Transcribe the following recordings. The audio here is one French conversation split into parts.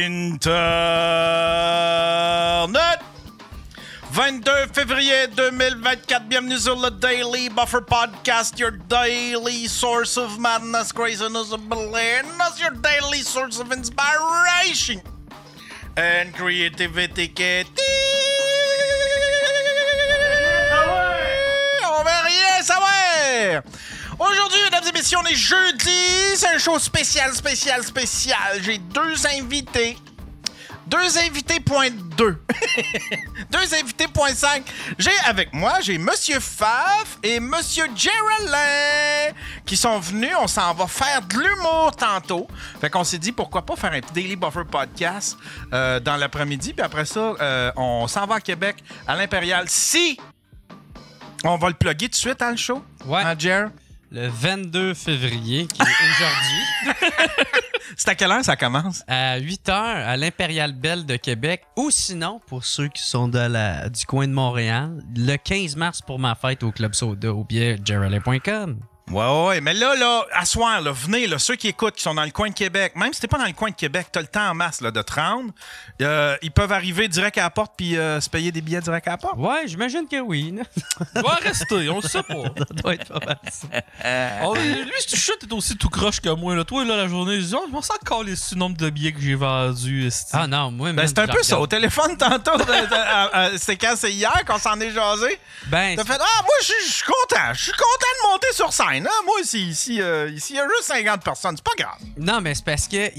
Internet. 22 février 2024, bienvenue sur le Daily Buffer Podcast, your daily source of madness, craziness, and brilliance, your daily source of inspiration and creativity. On va rien savoir! Aujourd'hui, mesdames et messieurs, on est jeudi, c'est un show spécial. J'ai deux invités. Deux invités point 2. Deux invités point 5. J'ai avec moi, Monsieur Faf et Monsieur Geraldin qui sont venus. On s'en va faire de l'humour tantôt. Fait qu'on s'est dit, pourquoi pas faire un Daily Buffer Podcast dans l'après-midi. Puis après ça, on s'en va à Québec, à l'Impérial. Si on va le plugger tout de suite, hein, le show? Ouais. Hein, Jer? Le 22 février, qui est aujourd'hui. C'est à quelle heure ça commence? À 8h, à l'Impérial Belle de Québec. Ou sinon, pour ceux qui sont du coin de Montréal, le 15 mars pour ma fête au Club Soda, au billet geraldin.com. Ouais, mais là, à soir, là, venez, là, ceux qui écoutent, qui sont dans le coin de Québec, même si t'es pas dans le coin de Québec, t'as le temps en masse là, de te rendre, ils peuvent arriver direct à la porte puis se payer des billets direct à la porte. Ouais, j'imagine que oui. Il doit rester, on le sait pas. Ça doit être pas mal ça. Lui, si tu chutes, t'es aussi tout croche que moi. Là. Toi, là, la journée, je dis, je m'en sens caler ce nombre de billets que j'ai vendus. Ah non, moi, ben, c'est un peu ça. Au téléphone, tantôt, c'est quand c'est hier qu'on s'en est jasé. Ben, t'as fait, moi, je suis content. Je suis content de monter sur scène. Hein? Moi, ici, il y a juste 50 personnes. C'est pas grave. Non, mais c'est parce que,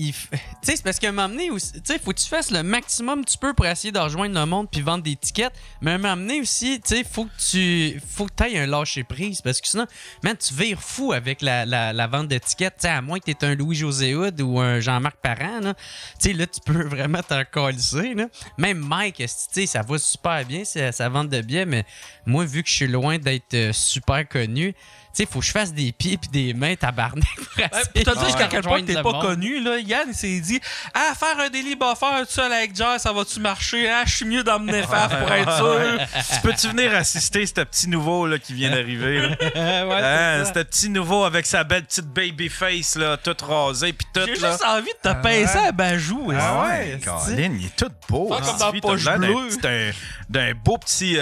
c'est parce qu'à un moment donné, tu sais, faut que tu fasses le maximum que tu peux pour essayer de rejoindre le monde puis vendre des tickets. Mais à un moment donné aussi, tu sais, faut que tu ailles un lâcher-prise parce que sinon, man, tu vires fou avec la vente de tickets. Tu sais, à moins que t'aies un Louis-José Hood ou un Jean-Marc Parent, là. Tu sais, là, tu peux vraiment t'en calisser, là. Même Mike, tu sais, ça va super bien, sa vente de billets, mais moi, vu que je suis loin d'être super connu, tu sais, faut que je fasse des pieds pis des mains tabarnak pour essayer Pour te dire jusqu'à quel point rejoindre t'es le pas monde. connu, là, Yann, il s'est dit, faire un Daily Buffer tout seul avec Jer, ça va-tu marcher? Je suis mieux d'emmener Faf pour être sûr. Tu peux-tu venir assister ce petit nouveau là, qui vient d'arriver? Là? Ouais, Ce petit nouveau avec sa belle petite baby face, là, toute rasée pis toute. J'ai là. juste envie de te pincer à Bajou. Ah ouais, Colin, il est tout beau. Faire comme dans T'as Poche l'air Bleue. d'un beau petit,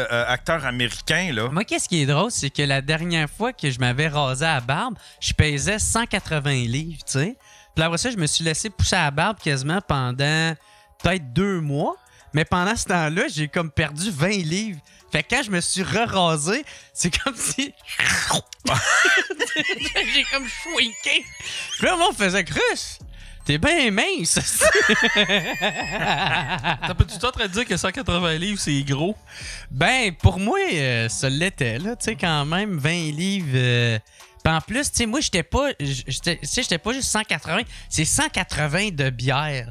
acteur américain, là. Moi, qu'est-ce qui est drôle, c'est que la dernière fois que je m'avais rasé à la barbe, je pesais 180 livres, tu sais. Puis après ça, je me suis laissé pousser à la barbe quasiment pendant peut-être 2 mois. Mais pendant ce temps-là, j'ai comme perdu 20 livres. Fait que quand je me suis re-rasé, c'est comme si... j'ai comme shrinké. Puis là, le monde faisait « Chris, t'es bien mince! » T'as pas tout le temps en train de dire que 180 livres, c'est gros? Ben, pour moi, ça l'était, là. Tu sais, quand même, 20 livres... Puis en plus, tu sais, moi, j'étais pas juste 180, c'est 180 de bière.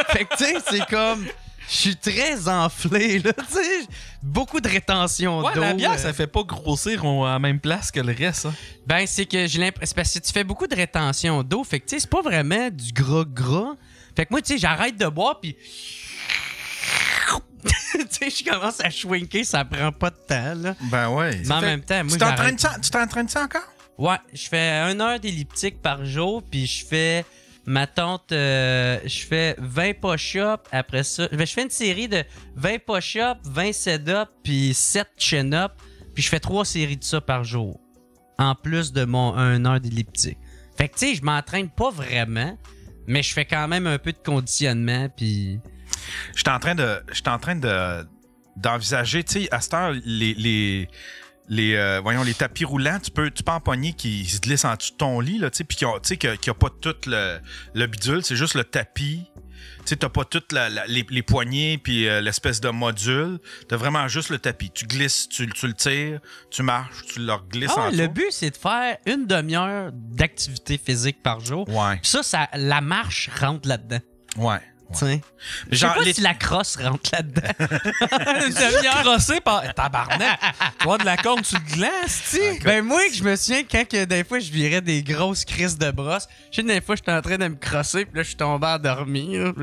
Fait que, tu sais, c'est comme... Je suis très enflé, là, tu sais. Beaucoup de rétention Ouais, d'eau. la bière, ça fait pas grossir à la même place que le reste, hein. Ben, c'est que j'ai l'impression... C'est parce que tu fais beaucoup de rétention d'eau. Fait que, tu sais, c'est pas vraiment du gras. Fait que moi, tu sais, j'arrête de boire, puis... tu sais, je commence à shrinker, ça prend pas de temps, là. Ben ouais. Mais en même temps, moi, Tu t'entraînes ça encore? Ouais, je fais 1 heure d'elliptique par jour, puis je fais... Ma tante, je fais 20 push-ups. Après ça, je fais une série de 20 push-ups, 20 set-ups, puis 7 chin-ups. Puis je fais 3 séries de ça par jour. En plus de mon 1 heure d'elliptique. Fait que, tu sais, je m'entraîne pas vraiment, mais je fais quand même un peu de conditionnement, puis... Je suis en train d'envisager, tu sais, à cette heure, les tapis roulants, tu peux empoigner qui se glissent en dessous de ton lit, là, tu sais, puis qui a pas tout le bidule, c'est juste le tapis. Tu sais, t'as pas toutes les poignées puis l'espèce de module. T'as vraiment juste le tapis. Tu glisses, tu le tires, tu marches, tu le glisses en dessous. Le but, c'est de faire 1 demi-heure d'activité physique par jour. Ouais. Puis ça, la marche rentre là-dedans. Ouais. Ouais. Je sais pas si la crosse rentre là-dedans. Une demi-heure crossée par... Tabarnak! Tu vois de la corne sur le gland, c'ti? Ben moi, je me souviens quand que des fois, je virais des grosses crises de brosse. Je sais, des fois, j'étais en train de me crosser, puis là, je suis tombé à dormir.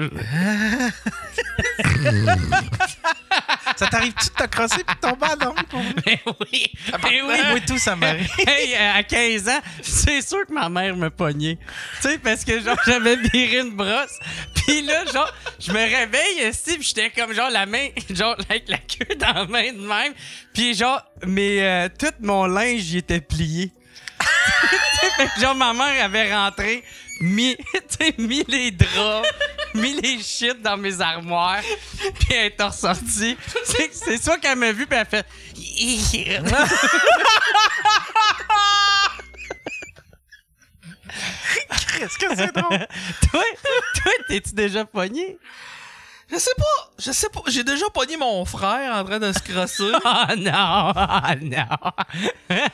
Ça t'arrive-tu de te crosser puis de tomber à l'ombre? Mais oui, mais oui. Moi, tout, ça m'arrive. Hey, à 15 ans, c'est sûr que ma mère me pognait. Tu sais, parce que genre, j'avais viré une brosse. Puis là, genre, je me réveille, esti, puis j'étais comme genre la main, genre avec la queue dans la main de même. Puis genre, tout mon linge, il était plié. Fait que genre, ma mère avait rentré, mis les draps, mis les shit dans mes armoires, puis elle est ressortie. C'est soit qu'elle m'a vu, puis elle fait... Qu'est-ce que c'est drôle? Toi, t'es-tu déjà pogné? Je sais pas. J'ai déjà pogné mon frère en train de se crosser. Oh non! Oh non!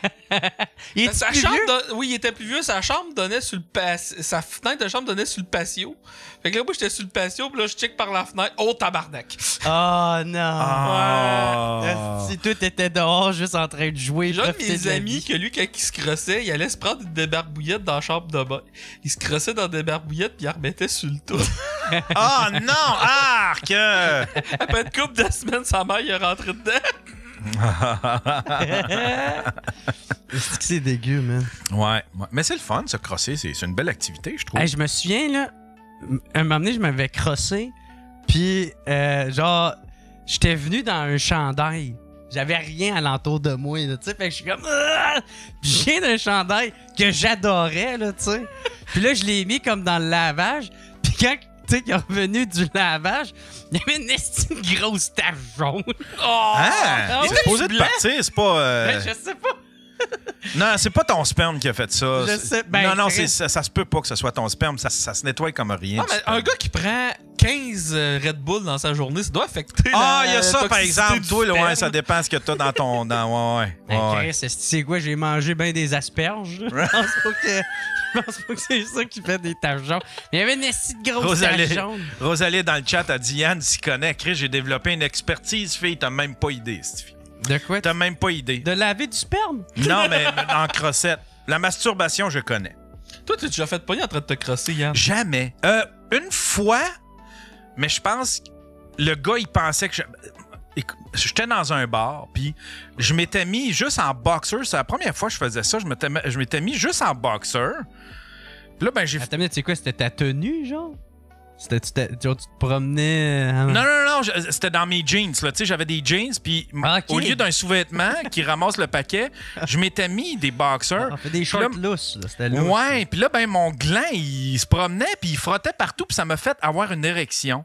Il Sa est-tu chambre, vieux? oui, il était plus vieux. Sa chambre donnait sur le patio. Sa fenêtre de chambre donnait sur le patio. Fait que là, moi, j'étais sur le patio, puis là, je check par la fenêtre. Oh, tabarnak! Oh non! Ah. Si tout était dehors, juste en train de jouer, J'ai un de profiter mes de la amis vie. que lui, quand il se crossait, il allait se prendre une débarbouillette dans la chambre de bain. Il se crossait dans la débarbouillette, puis il la remettait sur le toit. Oh non! Arc! Après une couple de semaines, sa mère, il est rentré dedans. C'est dégueu, man. Ouais. Mais c'est le fun, se crosser. C'est une belle activité, je trouve. Hey, je me souviens, là, un moment donné, je m'avais crossé, puis genre, j'étais venu dans un chandail. J'avais rien alentour de moi, là, tu sais, fait que je suis comme... Ah! Puis je viens d'un chandail que j'adorais, là, tu sais. Puis là, je l'ai mis comme dans le lavage, puis quand... Tu sais, qu'il est revenu du lavage, il y avait une estime grosse tache jaune. Oh! Ah! oui? C'est supposé de Blanc. partir, c'est pas... Ben, je sais pas. Non, c'est pas ton sperme qui a fait ça. Je sais, ben, non, Chris. ça se peut pas que ce soit ton sperme. Ça se nettoie comme rien. Non, du mais sperme. un gars qui prend 15 Red Bull dans sa journée, ça doit affecter Ah, la il y a ça, par toxicité exemple. du Toi, là, ouais, sperme. ça dépend ce que t'as dans ton... Ouais. Ben, Chris, c'est quoi? J'ai mangé bien des asperges. Je pense pas que c'est ça qui fait des taches jaunes. Mais il y avait une estime de grosse tache jaune. Rosalie, dans le chat, a dit Yann s'y connaît. Chris, j'ai développé une expertise, fille. T'as même pas idée, cette fille. De quoi? T'as même pas idée. De laver du sperme? Non, mais en crossette. La masturbation, je connais. Toi, t'as déjà fait pogner en train de te crosser, Yann? Jamais. Une fois, mais je pense que le gars, il pensait que j'étais dans un bar, puis je m'étais mis juste en boxer. C'est la première fois que je faisais ça. Je m'étais mis juste en boxer. Puis là, ben, j'ai... Attends, tu sais quoi? C'était ta tenue, genre? Genre, tu te promenais... Non, c'était dans mes jeans, là. Tu sais, j'avais des jeans, puis Ok. au lieu d'un sous-vêtement qui ramasse le paquet, je m'étais mis des boxers. On fait des shorts Puis là, lousses, là. C'était lousse. Ouais, puis là, ben, mon gland, il se promenait, puis il frottait partout, puis ça m'a fait avoir une érection.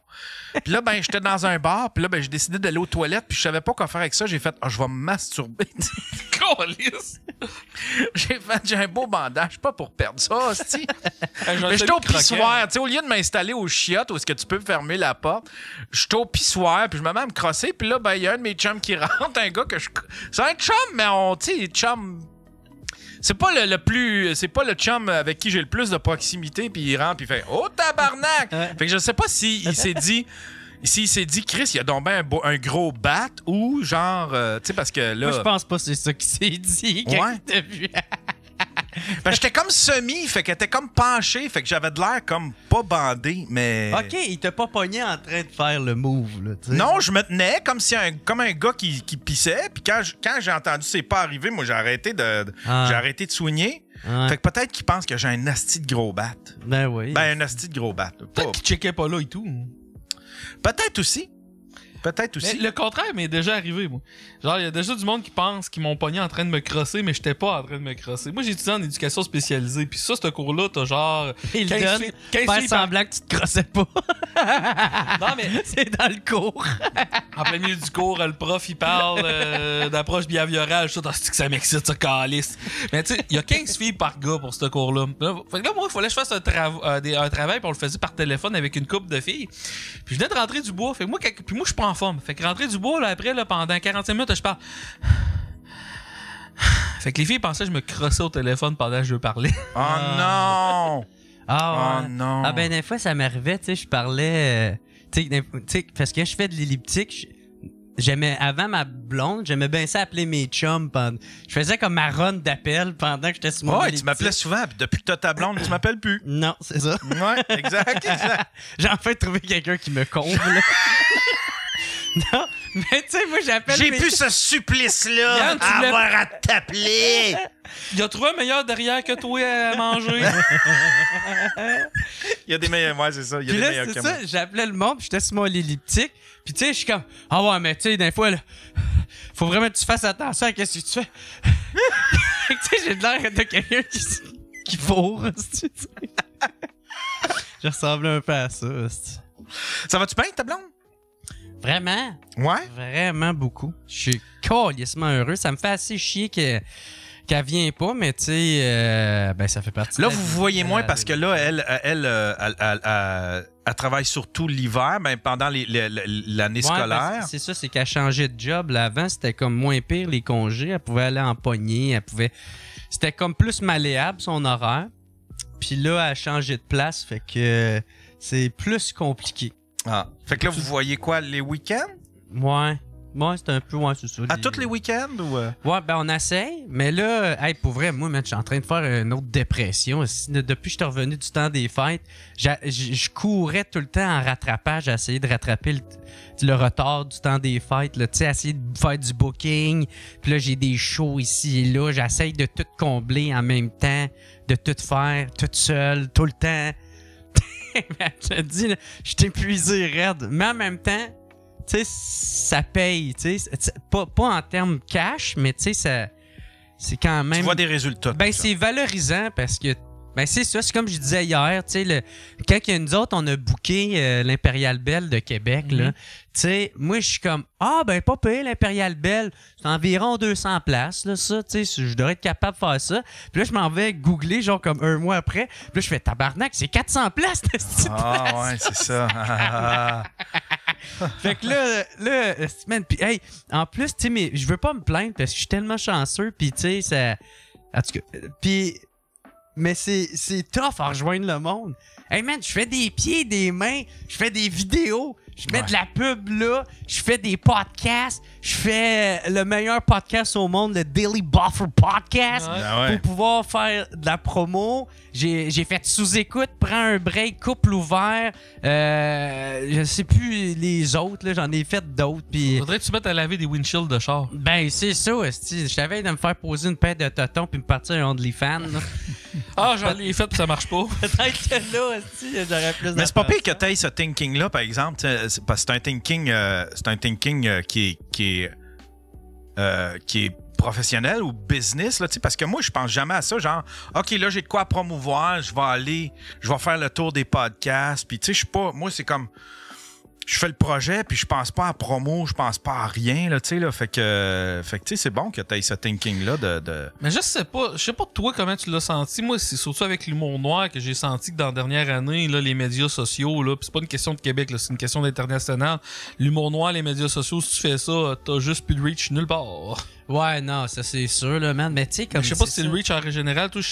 Puis là, ben, j'étais dans un bar, puis là, ben, j'ai décidé d'aller aux toilettes, puis je savais pas quoi faire avec ça. J'ai fait, je vais me masturber. Câlisse! J'ai un beau bandage, pas pour perdre ça, hostie. Hey, j'ai un Mais j'étais au semi-croquant. pissoir, tu sais, au lieu de m'installer au chiottes où est-ce que tu peux fermer la porte, j'étais au pissoir, puis je me mets à me crosser, puis là, ben, il y a un de mes chums qui rentre, un gars que je... C'est un chum, mais tu sais, chum... C'est pas le plus... C'est pas le chum avec qui j'ai le plus de proximité, puis il rentre, puis il fait « Oh, tabarnak! » Fait que je sais pas s'il s'est dit... S'il s'est dit, Chris, il a donc ben un gros bat ou genre, tu sais, parce que là. Moi, je pense pas que c'est ça qu'il s'est dit quand Ouais. il t'a vu. Ben, j'étais comme semi, fait qu'elle était comme penché, fait que j'avais de l'air comme pas bandé, mais. OK, il t'a pas pogné en train de faire le move, là, tu sais. Non, je me tenais comme si comme un gars qui pissait, puis quand j'ai entendu ses pas arriver, moi j'ai arrêté de soigner. Ouais. Fait que peut-être qu'il pense que j'ai un asti de gros bat. Ben oui. Ben, un asti de gros bat. là. Peut-être qu'il checkait pas là et tout. Peut-être aussi. Peut-être Mais aussi. le contraire m'est déjà arrivé, moi. Genre, il y a déjà du monde qui pense qu'ils m'ont pogné en train de me crosser, mais j'étais pas en train de me crosser. Moi, j'ai étudié en éducation spécialisée, puis ça, ce cours-là, t'as genre... Il 15 donne, filles- 15 faire filles par- semblant que tu te crossais pas. Non, mais C'est dans le cours. en plein milieu du cours, le prof, il parle d'approche behaviorale. Je suis que ça m'excite, ça, calice. Mais tu sais, il y a 15 filles par gars pour ce cours-là. Fait que là, moi, il fallait que je fasse un travail, puis on le faisait par téléphone avec une couple de filles. Puis je venais de rentrer du bois. Fait que moi, puis moi, je suis pas en forme. Fait que rentrer du bois, là, après, là, pendant 45 minutes, je parle. Fait que les filles pensaient que je me crossais au téléphone pendant que je parlais. Oh non! Ah, Oh non! Ah ben des fois ça m'arrivait, tu sais, je parlais, tu sais, parce que je fais de l'elliptique, j'aimais avant ma blonde, j'aimais bien ça appeler mes chums je faisais comme ma run d'appel pendant que j'étais sur mon Ouais, elliptique. tu m'appelais souvent, puis depuis que t'as ta blonde, tu m'appelles plus. Non, c'est ça. Ouais, exact. J'ai enfin trouvé quelqu'un qui me comble. Non, Mais tu sais, moi, j'appelle. J'ai plus ce supplice-là Yann, tu à voulais- avoir à t'appeler. Il a trouvé un meilleur derrière que toi à manger. Il y a des meilleurs. Ouais, c'est ça. Il y a Puis des là, meilleurs c'est que ça, moi. j'appelais le monde, puis j'étais sur mon elliptique. Puis tu sais, je suis comme, ah ouais, mais tu sais, des fois, là, faut vraiment que tu fasses attention à ce que tu fais. Tu sais, j'ai de l'air de quelqu'un qui fourre, tu sais. Je ressemble un peu à ça, hostie. Ça va-tu bien, ta blonde? Vraiment, Ouais. vraiment beaucoup. Je suis calissement heureux. Ça me fait assez chier qu'elle vient pas, mais tu sais, ben ça fait partie Là, de la vous vie. voyez moins parce que là, elle travaille surtout l'hiver, ben, pendant l'année Ouais, scolaire. ben, c'est ça, c'est qu'elle a changé de job. Là, avant, c'était comme moins pire les congés. Elle pouvait aller en poignée, elle pouvait... C'était comme plus malléable son horaire. Puis là, elle a changé de place, fait que c'est plus compliqué. Ah. Fait que là, vous voyez quoi, les week-ends? Ouais. Ouais, c'est un peu... Ouais, c'est ça. À tous les week-ends ou... Ouais, ben on essaye, mais là, hey, pour vrai, moi, man, je suis en train de faire une autre dépression. Depuis que je suis revenu du temps des fêtes, je courais tout le temps en rattrapage, à essayer de rattraper le retard du temps des fêtes, là, tu sais, essayer de faire du booking. Puis là, j'ai des shows ici et là, j'essaye de tout combler en même temps, de tout faire, toute seule, tout le temps. Je te dis, là, je suis épuisé raide, mais en même temps, tu sais, ça paye, tu sais, pas en termes cash, mais tu sais, c'est quand même... Tu vois des résultats. Ben, tout ça. c'est valorisant parce que, ben, c'est ça, c'est comme je disais hier, tu sais, quand nous autres, on a booké l'Impérial Belle de Québec, là, tu sais, moi, je suis comme, ah, ben, pas payé l'Impérial Belle, c'est environ 200 places, là, ça, tu sais, je devrais être capable de faire ça. Puis là, je m'en vais googler, genre, comme un mois après, puis là, je fais, tabarnak, c'est 400 places, cette Ah, ouais, c'est ça. Fait que là, man, pis, hey, en plus, tu sais, mais je veux pas me plaindre parce que je suis tellement chanceux, pis tu sais, ça. En tout cas, pis. Mais c'est tough à rejoindre le monde. Hey man, je fais des pieds, des mains, je fais des vidéos, je mets de la pub là, je fais des podcasts, je fais le meilleur podcast au monde, le Daily Buffer Podcast, Ah ouais. pour pouvoir faire de la promo. J'ai fait sous-écoute, prends un break, couple ouvert, je sais plus les autres, là, j'en ai fait d'autres. Puis Faudrait que tu mettes à laver des windshields de char. ben c'est ça, esti. Je savais de me faire poser une paire de totons puis me partir un OnlyFans. là. Ah, j'en ai fait puis ça marche pas. Peut-être que là, esti, j'aurais plus Mais c'est pas d'affaires. pire que tu aies ce thinking-là, par exemple, parce que c'est un thinking qui est professionnel ou business, là, parce que moi, je pense jamais à ça, genre, OK, là, j'ai de quoi à promouvoir, je vais faire le tour des podcasts, puis tu sais, je suis pas, moi, c'est comme, je fais le projet, puis je pense pas à promo, je pense pas à rien, là, tu sais, là, fait que tu sais, c'est bon que tu aies ce thinking-là de... Mais je sais pas toi comment tu l'as senti. Moi, c'est surtout avec l'humour noir que j'ai senti que dans la dernière année, là, les médias sociaux, là, pis c'est pas une question de Québec, là, c'est une question d'international. L'humour noir, les médias sociaux, si tu fais ça, t'as juste plus de reach nulle part. Ouais, non, ça c'est sûr, là, man. Mais tu sais, comme. Je sais pas si c'est le reach en général, toi,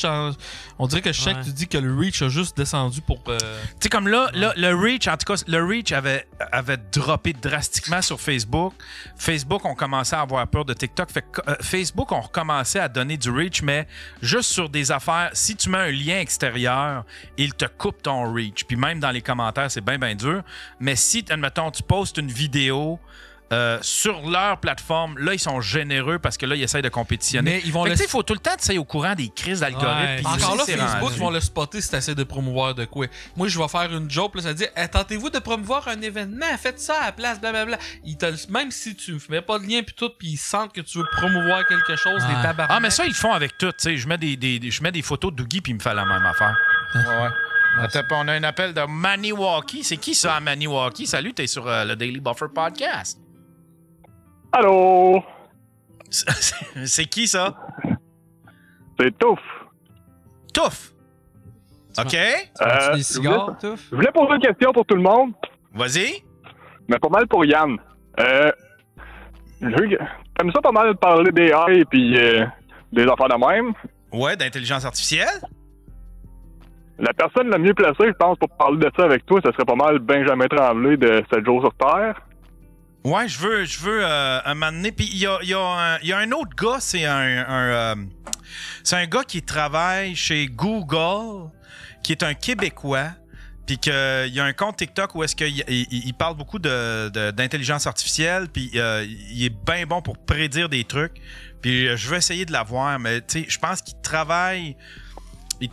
on dirait que je sais que tu dis que le reach a juste descendu pour. Tu sais, comme là, le reach, en tout cas, le reach avait droppé drastiquement sur Facebook. Facebook, on commençait à avoir peur de TikTok. Fait que Facebook, on recommençait à donner du reach, mais juste sur des affaires. Si tu mets un lien extérieur, il te coupe ton reach. Puis même dans les commentaires, c'est bien, bien dur. Mais si, admettons, tu postes une vidéo sur leur plateforme, là, ils sont généreux parce que là, ils essayent de compétitionner. Mais ils vont Fait que, tu sais, il faut tout le temps être au courant des crises d'algorithmes. Ouais. puis Encore là, c'est Facebook, rendu. ils vont le spotter si t'essaies de promouvoir de quoi. Moi, je vais faire une joke, là, ça dit tentez-vous de promouvoir un événement, faites ça à la place, blablabla. Même si tu mets pas de lien puis tout, puis ils sentent que tu veux promouvoir quelque chose, Ouais. des tabarnak. Ah, mais ça, ils le font avec tout. Tu sais, je mets des photos de Dougie puis il me fait la même affaire. Ouais. Attends, on a un appel de Maniwaki. C'est qui ça, Maniwaki? Salut, t'es sur le Daily Buffer Podcast. Allô? C'est qui ça? C'est Touf. Touf. OK? Tu des cigares, je tout? voulais poser une question pour tout le monde, Vas-y. mais pas mal pour Yann. T'aimes ça pas mal de parler des AI et puis des affaires de même? Ouais, d'intelligence artificielle? La personne la mieux placée, je pense, pour parler de ça avec toi, ce serait pas mal Benjamin Tremblay de 7 jours sur Terre. Ouais, je veux un moment donné. Puis il y a un autre gars, c'est un gars qui travaille chez Google, qui est un Québécois. Puis qu'il y a un compte TikTok où est-ce qu'il parle beaucoup d'intelligence artificielle, puis il est bien bon pour prédire des trucs. Puis je vais essayer de l'avoir, mais tu sais, je pense qu'il travaille... Il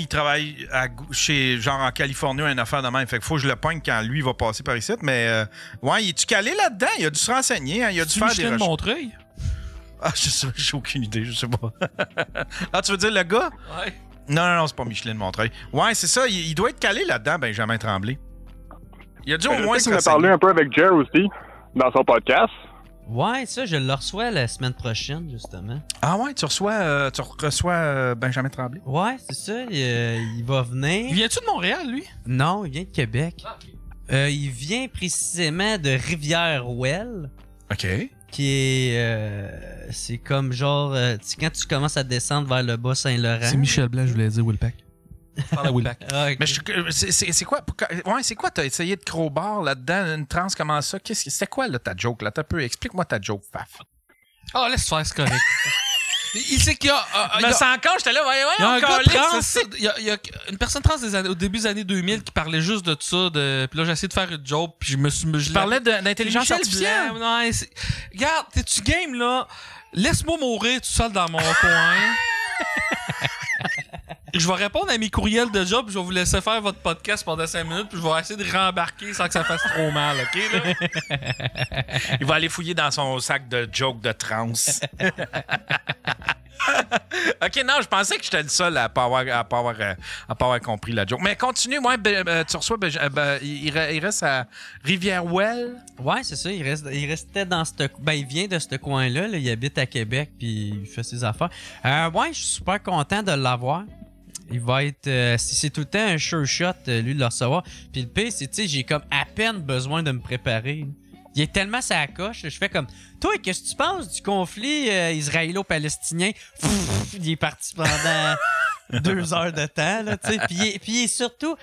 travaille chez, genre en Californie, une affaire de même. Fait qu'il faut que je le pogne quand lui va passer par ici. Mais ouais, il est-tu calé là-dedans? Il a dû se renseigner, hein? Il a dû faire des recherches. Montreuil? Ah, j'ai aucune idée, je sais pas. Ah, tu veux dire le gars? Ouais. Non, c'est pas Michelin de Montreuil. Ouais, c'est ça, il doit être calé là-dedans, Benjamin Tremblay. Il a dû au moins se renseigner. On a parlé un peu avec Jer aussi, dans son podcast. Ouais, ça, je le reçois la semaine prochaine, justement. Ah ouais, tu reçois Benjamin Tremblay? Ouais, c'est ça, il va venir. Il vient-tu de Montréal, lui? Non, il vient de Québec. Okay. Il vient précisément de Rivière-Ouelle. OK. Qui est... c'est comme genre... quand tu commences à descendre vers le Bas-Saint-Laurent. C'est Michel Blanc, je voulais dire Willpack. Parle à Willpack. Okay. Mais c'est quoi? Ouais, c'est quoi? T'as essayé de crowbar là-dedans, une transe, comment ça? C'était quoi, là, ta joke, là? Explique-moi ta joke, Faf. Oh, laisse faire, c'est correct. Il sait qu'il y a... Je me sens encore, j'étais là, il y a un gars trans, il y a une personne trans au début des années 2000 qui parlait juste de ça, puis là, j'ai essayé de faire une joke, puis je parlais d'intelligence artificielle. Non, regarde, t'es-tu game, là? Laisse-moi mourir tout seul dans mon coin. Je vais répondre à mes courriels de job, je vais vous laisser faire votre podcast pendant 5 minutes, puis je vais essayer de rembarquer sans que ça fasse trop mal, OK, là? Il va aller fouiller dans son sac de jokes de trans. OK, non, je pensais que j'étais le seul à pas avoir compris la joke. Mais continue, ouais, tu reçois... il reste à Rivière-Ouelle. Ouais, c'est ça, il restait dans ce... il vient de ce coin-là, là, il habite à Québec, puis il fait ses affaires. Ouais, je suis super content de l'avoir. Il va être... si c'est tout le temps un sure shot, lui, de le recevoir. Puis le pire, c'est, tu sais, j'ai comme à peine besoin de me préparer. Il est tellement sa coche. Je fais comme... Toi, qu'est-ce que tu penses du conflit israélo-palestinien? Il est parti pendant 2 heures de temps, là, tu sais. Puis il est surtout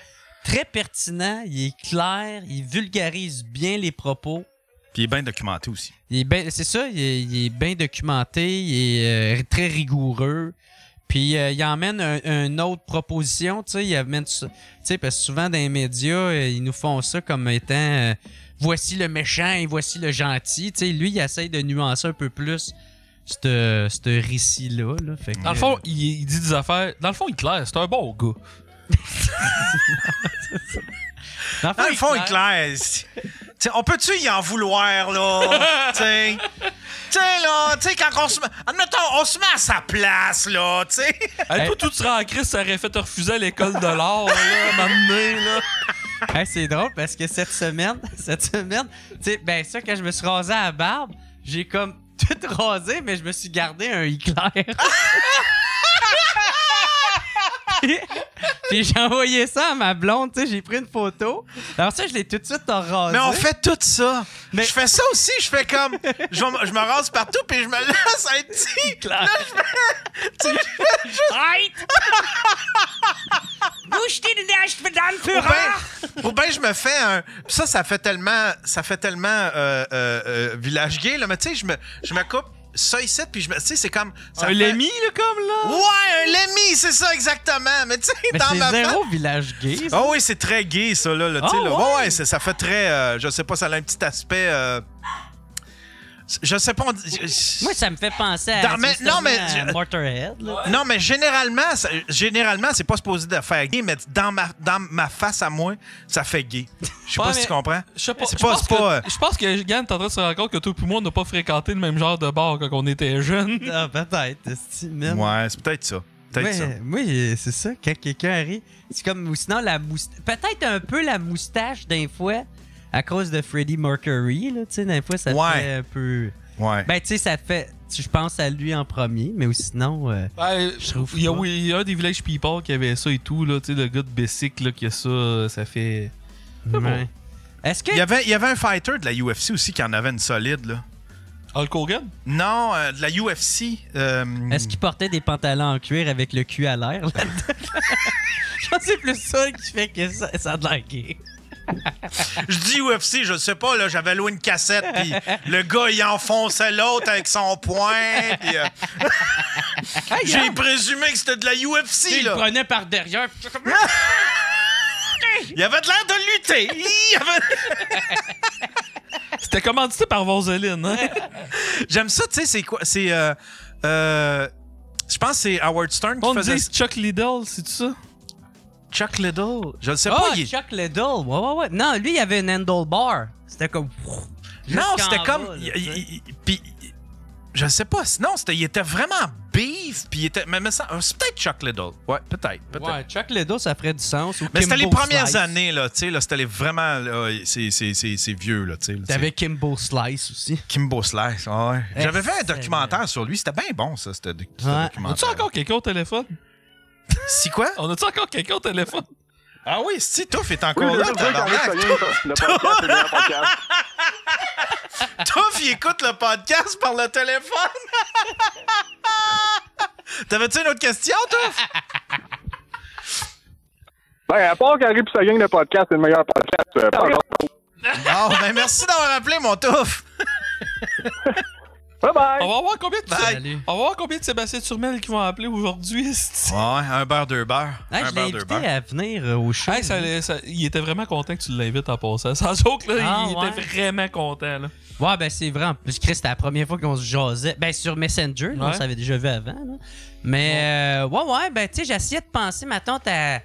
très pertinent. Il est clair. Il vulgarise bien les propos. Puis il est bien documenté aussi. C'est ça. Il est bien documenté. Il est très rigoureux. Puis il emmène une autre proposition, tu sais, il amène ça, tu sais, parce que souvent dans les médias, ils nous font ça comme étant voici le méchant et voici le gentil, tu sais, lui il essaye de nuancer un peu plus ce récit-là. Là, fait que, dans le fond, il dit des affaires, dans le fond, il est clair, c'est un bon gars. Dans le fond, il est clair. T'sais, on peut-tu y en vouloir, là? T'sais, là, quand on se met... Admettons, on se met à sa place, là, tu sais. Hey, toi, tout tu seras en crise, ça aurait fait te refuser à l'école de l'art, là, m'amener, là. Hey, c'est drôle, parce que cette semaine, tu sais, ben ça, quand je me suis rasé à la barbe, j'ai comme tout rasé, mais je me suis gardé un éclair. Puis j'ai envoyé ça à ma blonde, tu sais, j'ai pris une photo. Alors ça, je l'ai tout de suite rasé. Mais on fait tout ça. Mais... Je fais ça aussi, je fais comme... Je me rase partout, puis je me laisse un petit... Là, je fais juste... Ou bien je me fais un... Ça fait tellement village gay, là, mais tu sais, je me coupe ça ici, puis tu sais, c'est comme... Un Lemmy, là, comme là? Ouais, un Lemmy, c'est ça, exactement. Mais tu sais, dans ma zéro village gay, ça. Oh oui, c'est très gay, ça, là. Tu sais, là. Ouais, ça fait très... je sais pas, ça a un petit aspect... je sais pas... Moi, ça me fait penser à... à Motorhead, là. Non, mais généralement, c'est pas supposé de faire gay, mais dans ma face à moi, ça fait gay. Je sais pas si tu comprends. Je sais pas. Je pense que Yann est en train de se rendre compte que toi et moi, on n'a pas fréquenté le même genre de bar quand on était jeunes. Ah, peut-être. Ouais, c'est peut-être ça. Oui, c'est ça. Quand quelqu'un arrive, c'est comme... Ou sinon, la moustache... Peut-être un peu la moustache, d'un fois, à cause de Freddie Mercury, là. Tu sais, d'un fois, ça fait un peu... Ouais. Ben, tu sais, ça fait... Je pense à lui en premier, mais sinon... je trouve il y a un des Village People qui avait ça et tout, là. Tu sais, le gars de Bessic, là, qui a ça fait... Ouais. Est-ce que... Il y avait un fighter de la UFC aussi qui en avait une solide, là. Hulk Hogan? Non, de la UFC. Est-ce qu'il portait des pantalons en cuir avec le cul à l'air? Je pense que c'est plus ça qui fait que ça a de l'air gay. Je dis UFC, je sais pas, là, j'avais loué une cassette, puis le gars, il enfonçait l'autre avec son poing, puis j'ai présumé que c'était de la UFC, il là. le prenait par derrière. Il avait de l'air de lutter. C'était commandité par Vaseline, hein? J'aime ça, tu sais, c'est quoi? C'est... je pense que c'est Howard Stern qui On faisait... dit Chuck Liddell, c'est ça? Chuck Liddell. Je ne sais Ah, pas. il est- Chuck Liddell. Ouais. Non, lui, il avait une handlebar. C'était comme... Non, jusqu'en c'était comme... bas, là, tu sais. Puis... Je sais pas. Non, il était vraiment beef. Puis il était... Mais c'est peut-être Chuck Liddell. Ouais, peut-être. Ouais, Chuck Liddell, ça ferait du sens. Ou Mais c'était les Kimbo premières Slice. années, là, tu sais, là, c'était vraiment, là, c'est vieux, là, tu sais. T'avais Kimbo Slice aussi. Kimbo Slice, ouais. J'avais fait un c'est documentaire sur lui, c'était bien bon, ça, ce Ouais. documentaire. On a-tu encore quelqu'un au téléphone? Si quoi? On a-tu encore quelqu'un au téléphone? Ah oui, si, Touf est Oui, encore là, le tabarnak. le podcast, c'est le podcast. Touf, il écoute le podcast par le téléphone. T'avais-tu une autre question, Touf? Ben, à part qu'Harry pis sa gang de podcast, c'est le meilleur podcast. Bon, ben merci d'avoir appelé, mon Touf. Bye bye! On va voir combien de Salut. On va voir combien de Sébastien Turmel qui vont appeler aujourd'hui. esti. Ouais, un beurre, deux beurres. Hey, un je beurre, l'ai deux invité beurres. à venir au show. Hey, il était vraiment content que tu l'invites en passant. Sans joke, là, Ah, il ouais. était vraiment content. Là. Ouais, ben c'est vrai. En plus, Chris, c'était la première fois qu'on se jasait. Ben, sur Messenger, là, on Ouais. s'avait déjà vu avant. Là. Mais, ouais, ben, tu sais, j'essayais de penser, ma tante, à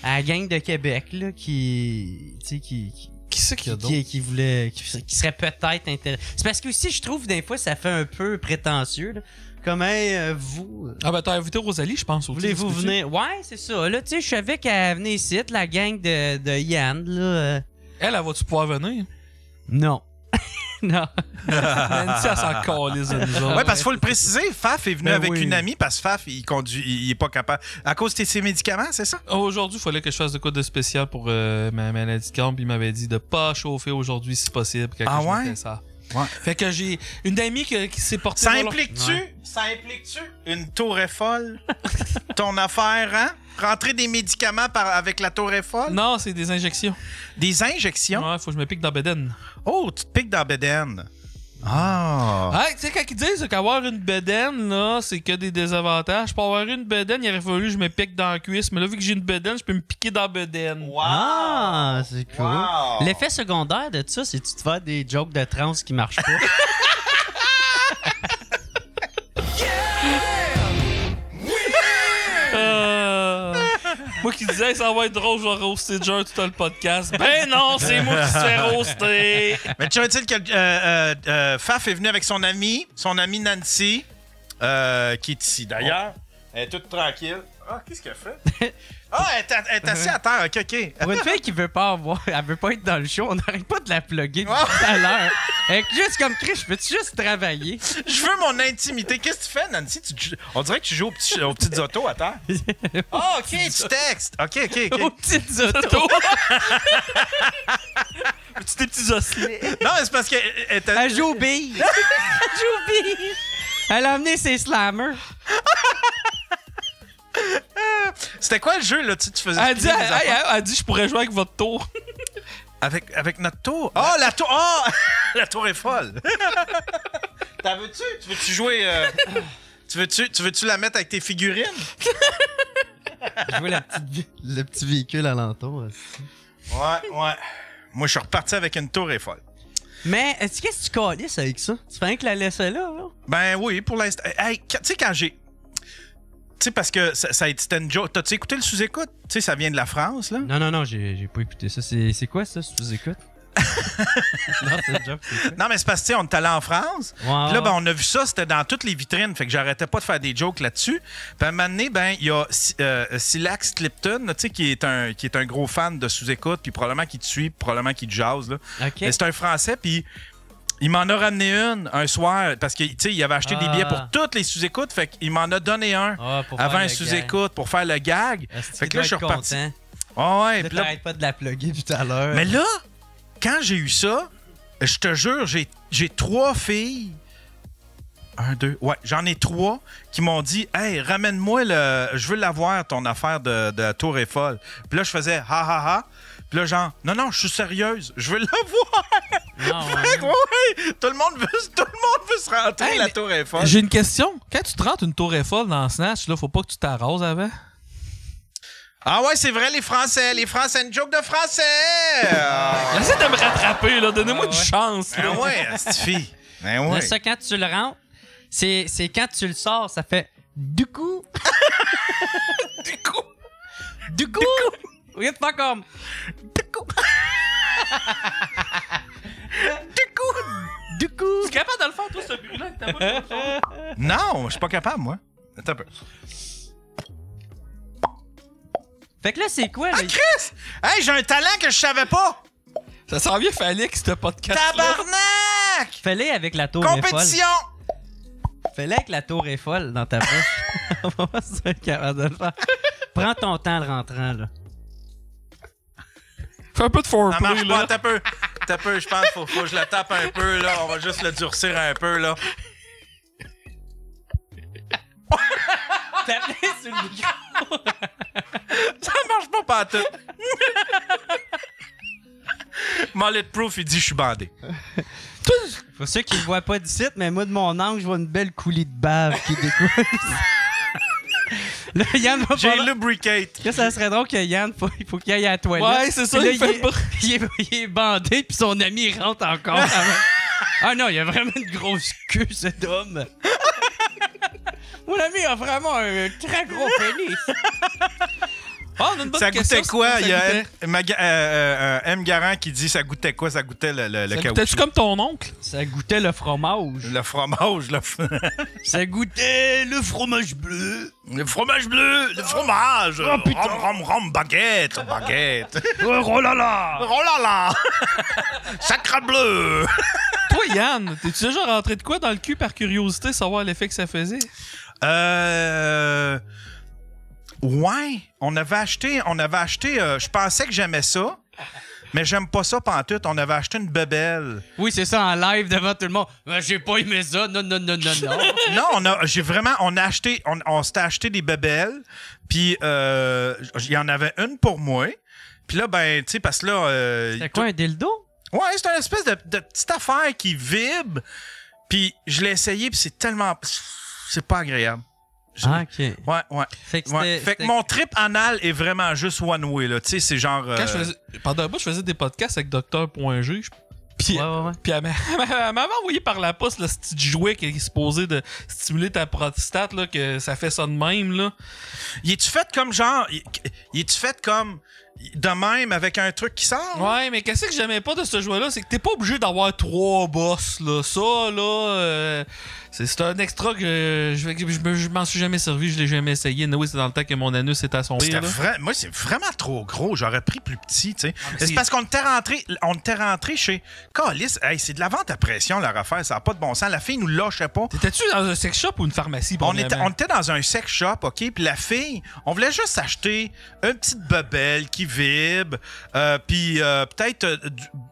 la gang de Québec, là, qui. Tu sais, Qui c'est qu'il y a d'autre? qui voulait. Qui serait peut-être intéressant. C'est parce que aussi, je trouve, des fois, ça fait un peu prétentieux, là. Comme, hey, vous. Ah, ben, t'as invité Rosalie, je pense. Aussi, Voulez-vous c'est-tu? venir? Ouais, c'est ça. Là, tu sais, je savais qu'elle venait ici, la gang de Yann, là. Elle va-tu pouvoir venir? Non. Non. Nancy, elle s'en calisse de nous autres. Ouais, parce qu'il faut le préciser, Faf est venu Ben avec oui. une amie parce que Faf, il conduit, il est pas capable. À cause de ses médicaments, c'est ça? Aujourd'hui, il fallait que je fasse de quoi de spécial pour ma maladie de camp. Il m'avait dit de pas chauffer aujourd'hui si possible. Quand Ah je ouais? mettais ça. Ouais. Fait que j'ai une amie qui s'est portée. Ça volont- implique-tu? Ouais. Ça implique-tu une tour Eiffel? Ton affaire, hein? Rentrer des médicaments avec la tour Eiffel? Non, c'est des injections. Des injections? Ouais, faut que je me pique dans Beden. Oh, tu te piques dans Beden. Ah! Hey, tu sais, quand ils disent qu'avoir une bedaine, là, c'est que des désavantages. Pour avoir une bedaine, il aurait fallu que je me pique dans la cuisse. Mais là, vu que j'ai une bedaine, je peux me piquer dans la bedaine. Wow! Ah, c'est cool. Wow. L'effet secondaire de ça, c'est que tu te fais des jokes de trans qui marchent pas. Moi qui disais, ça va être drôle, je vais roaster Jer tout le podcast. Ben non, c'est moi qui se fais roaster. Mais tu sais que Faf est venu avec son amie Nancy, qui est ici d'ailleurs. Elle est toute tranquille. Ah, qu'est-ce qu'elle fait? Ah, elle est assise à terre. OK. Pour une fille qui veut pas avoir, elle veut pas être dans le show, on n'arrête pas de la plugger depuis Ouais. tout à l'heure. Elle est juste comme Chris, je peux-tu juste travailler? Je veux mon intimité. Qu'est-ce que tu fais, Nancy? On dirait que tu joues aux petites autos à terre. Ah, OK, tu textes. OK. Aux petites autos. Petit des petits osselets. Non, mais c'est parce qu'elle était... Elle joue aux billes. Elle joue aux billes. Elle a amené ses slammers. C'était quoi le jeu, là? Tu faisais Elle dit, spinner des affaires? elle dit, je pourrais jouer avec votre tour. Avec notre tour. Ah, la tour. Ah! La tour est folle. T'en veux-tu? Tu veux-tu jouer... Tu veux-tu la mettre avec tes figurines? Jouer le petit véhicule alentour. Ouais. Moi, je suis reparti avec une tour Eiffel. Mais est-ce que tu calisses avec ça? Tu fais rien que la laisser là? Ben oui, pour l'instant. Hey, tu sais, quand j'ai... Tu sais, parce que c'était une joke. T'as-tu écouté le sous-écoute? Tu sais, ça vient de la France, là. Non, j'ai pas écouté ça. C'est quoi ça, si tu nous écoutes? Non, c'est une joke, c'est quoi? Non, mais c'est parce que, tu sais, on est allé en France. Ouais, Puis là, ben, on a vu ça, c'était dans toutes les vitrines. Fait que j'arrêtais pas de faire des jokes là-dessus. Puis à un moment donné, ben, il y a Silax Clipton, tu sais, qui est un gros fan de sous-écoute, puis probablement qui te suit, probablement qui te jase, là. OK. Mais c'est un Français, puis il m'en a ramené une un soir, parce que, tu sais, il avait acheté des billets pour toutes les sous-écoutes, fait qu'il m'en a donné un Ah, pour avant faire un le sous-écoute pour faire le gag. Fait que là, je suis reparti. Content. Ah ouais, Là, puis là- t'arrêtes pas de la plugger tout à l'heure. mais là, quand j'ai eu ça, je te jure, j'ai 3 filles. 1, 2. Ouais, j'en ai 3 qui m'ont dit hey, ramène-moi je veux l'avoir, ton affaire de Tour Eiffel. Puis là, je faisais ha ha ha. Puis là, genre, non, je suis sérieuse, je veux l'avoir. Non, Fait que, ouais, tout le monde veut se rentrer Hey, la mais Tour Eiffel. J'ai une question. Quand tu te rentres une tour Eiffel dans Snatch, là, faut pas que tu t'arroses avant. Ah ouais, c'est vrai, les Français, une joke de Français! Essaye de me rattraper, là. Donnez-moi une chance, là. Ben ouais, cette fille. Ben ouais. Là, ça, quand tu le rentres, c'est quand tu le sors, ça fait du coup. Du coup. Oui, c'est pas comme. Du coup. Tu es capable de le faire, toi, ce bruit-là, avec ta bouche? Non, je suis pas capable, moi. Attends un peu. Fait que là, c'est quoi, là? Ah, Chris! Hey, j'ai un talent que je savais pas! Ça sent bien Félix, ce podcast-là. Tabarnak! Fais-le avec la tour Eiffel. Compétition! Fais-le avec la tour Eiffel dans ta poche. On va voir si tu es capable de le faire. Prends ton temps le rentrant, là. Fais un peu de Ça foreplay, marche là. pas, t'as peu, je pense faut que je le tape un peu, là. On va juste le durcir un peu, là. T'as appelé sur le micro. Ça marche pas pantoute. Mulletproof, il dit je suis bandé. Pour ceux qui ne voient pas d'ici, mais moi, de mon angle, je vois une belle coulée de bave qui découle. Là, Yann va J'ai pas... lubricate. Là, ça serait drôle que Yann, il faut qu'il aille à la toilette. Ouais, c'est ça, Puis là, il fait pas. il est bandé, puis son ami, il rentre encore. Ah non, il a vraiment une grosse queue, cet homme. Mon ami a vraiment un très gros pénis. Ah, on a une bonne Ça question, goûtait quoi? ça Il y a goûtait. M. Garant qui dit ça goûtait quoi? Ça goûtait le Ça caoutchouc. goûtait-tu comme ton oncle? Ça goûtait le fromage. Le fromage, Ça goûtait le fromage bleu. le fromage bleu, le fromage. Oh, putain. Rom, baguette. Oh là là! Oh là là! Sacre bleu! Toi, Yann, t'es-tu déjà rentré de quoi dans le cul par curiosité, savoir l'effet que ça faisait? Ouais, on avait acheté, je pensais que j'aimais ça, mais j'aime pas ça pantoute. On avait acheté une bebelle. Oui, c'est ça, en live devant tout le monde. J'ai pas aimé ça. Non. Non, on s'était acheté des bebelles, puis il y en avait une pour moi. Puis là, ben, tu sais, parce que là... C'était quoi, un dildo? Ouais, c'est une espèce de petite affaire qui vibre. Puis je l'ai essayé, puis c'est tellement... C'est pas agréable. Ah, OK. Ouais. Fait que, Ouais. Fait que mon trip anal est vraiment juste one way, là. Tu sais, c'est genre... Pendant un bout, je faisais des podcasts avec Dr.G. Puis, Ouais. puis elle m'avait envoyé par la poste le petit jouet qui est supposé de stimuler ta prostate, là, que ça fait ça de même, là. Y es-tu fait comme genre... Y es-tu fait comme... De même avec un truc qui sort? Ouais, mais qu'est-ce que j'aimais pas de ce jouet-là, c'est que t'es pas obligé d'avoir 3 boss, là. Ça, là, c'est un extra que je m'en suis jamais servi, je l'ai jamais essayé. Oui, c'est dans le temps que mon anus était à son pire, là. Moi, c'est vraiment trop gros. J'aurais pris plus petit, tu sais. mais C'est parce qu'on était rentré chez... Calice, hey, c'est de la vente à pression, leur affaire. Ça n'a pas de bon sens. La fille nous lâchait pas. T'étais-tu dans un sex shop ou une pharmacie? On était dans un sex shop, OK? Puis la fille, on voulait juste acheter une petite bebelle qui vibre, puis peut-être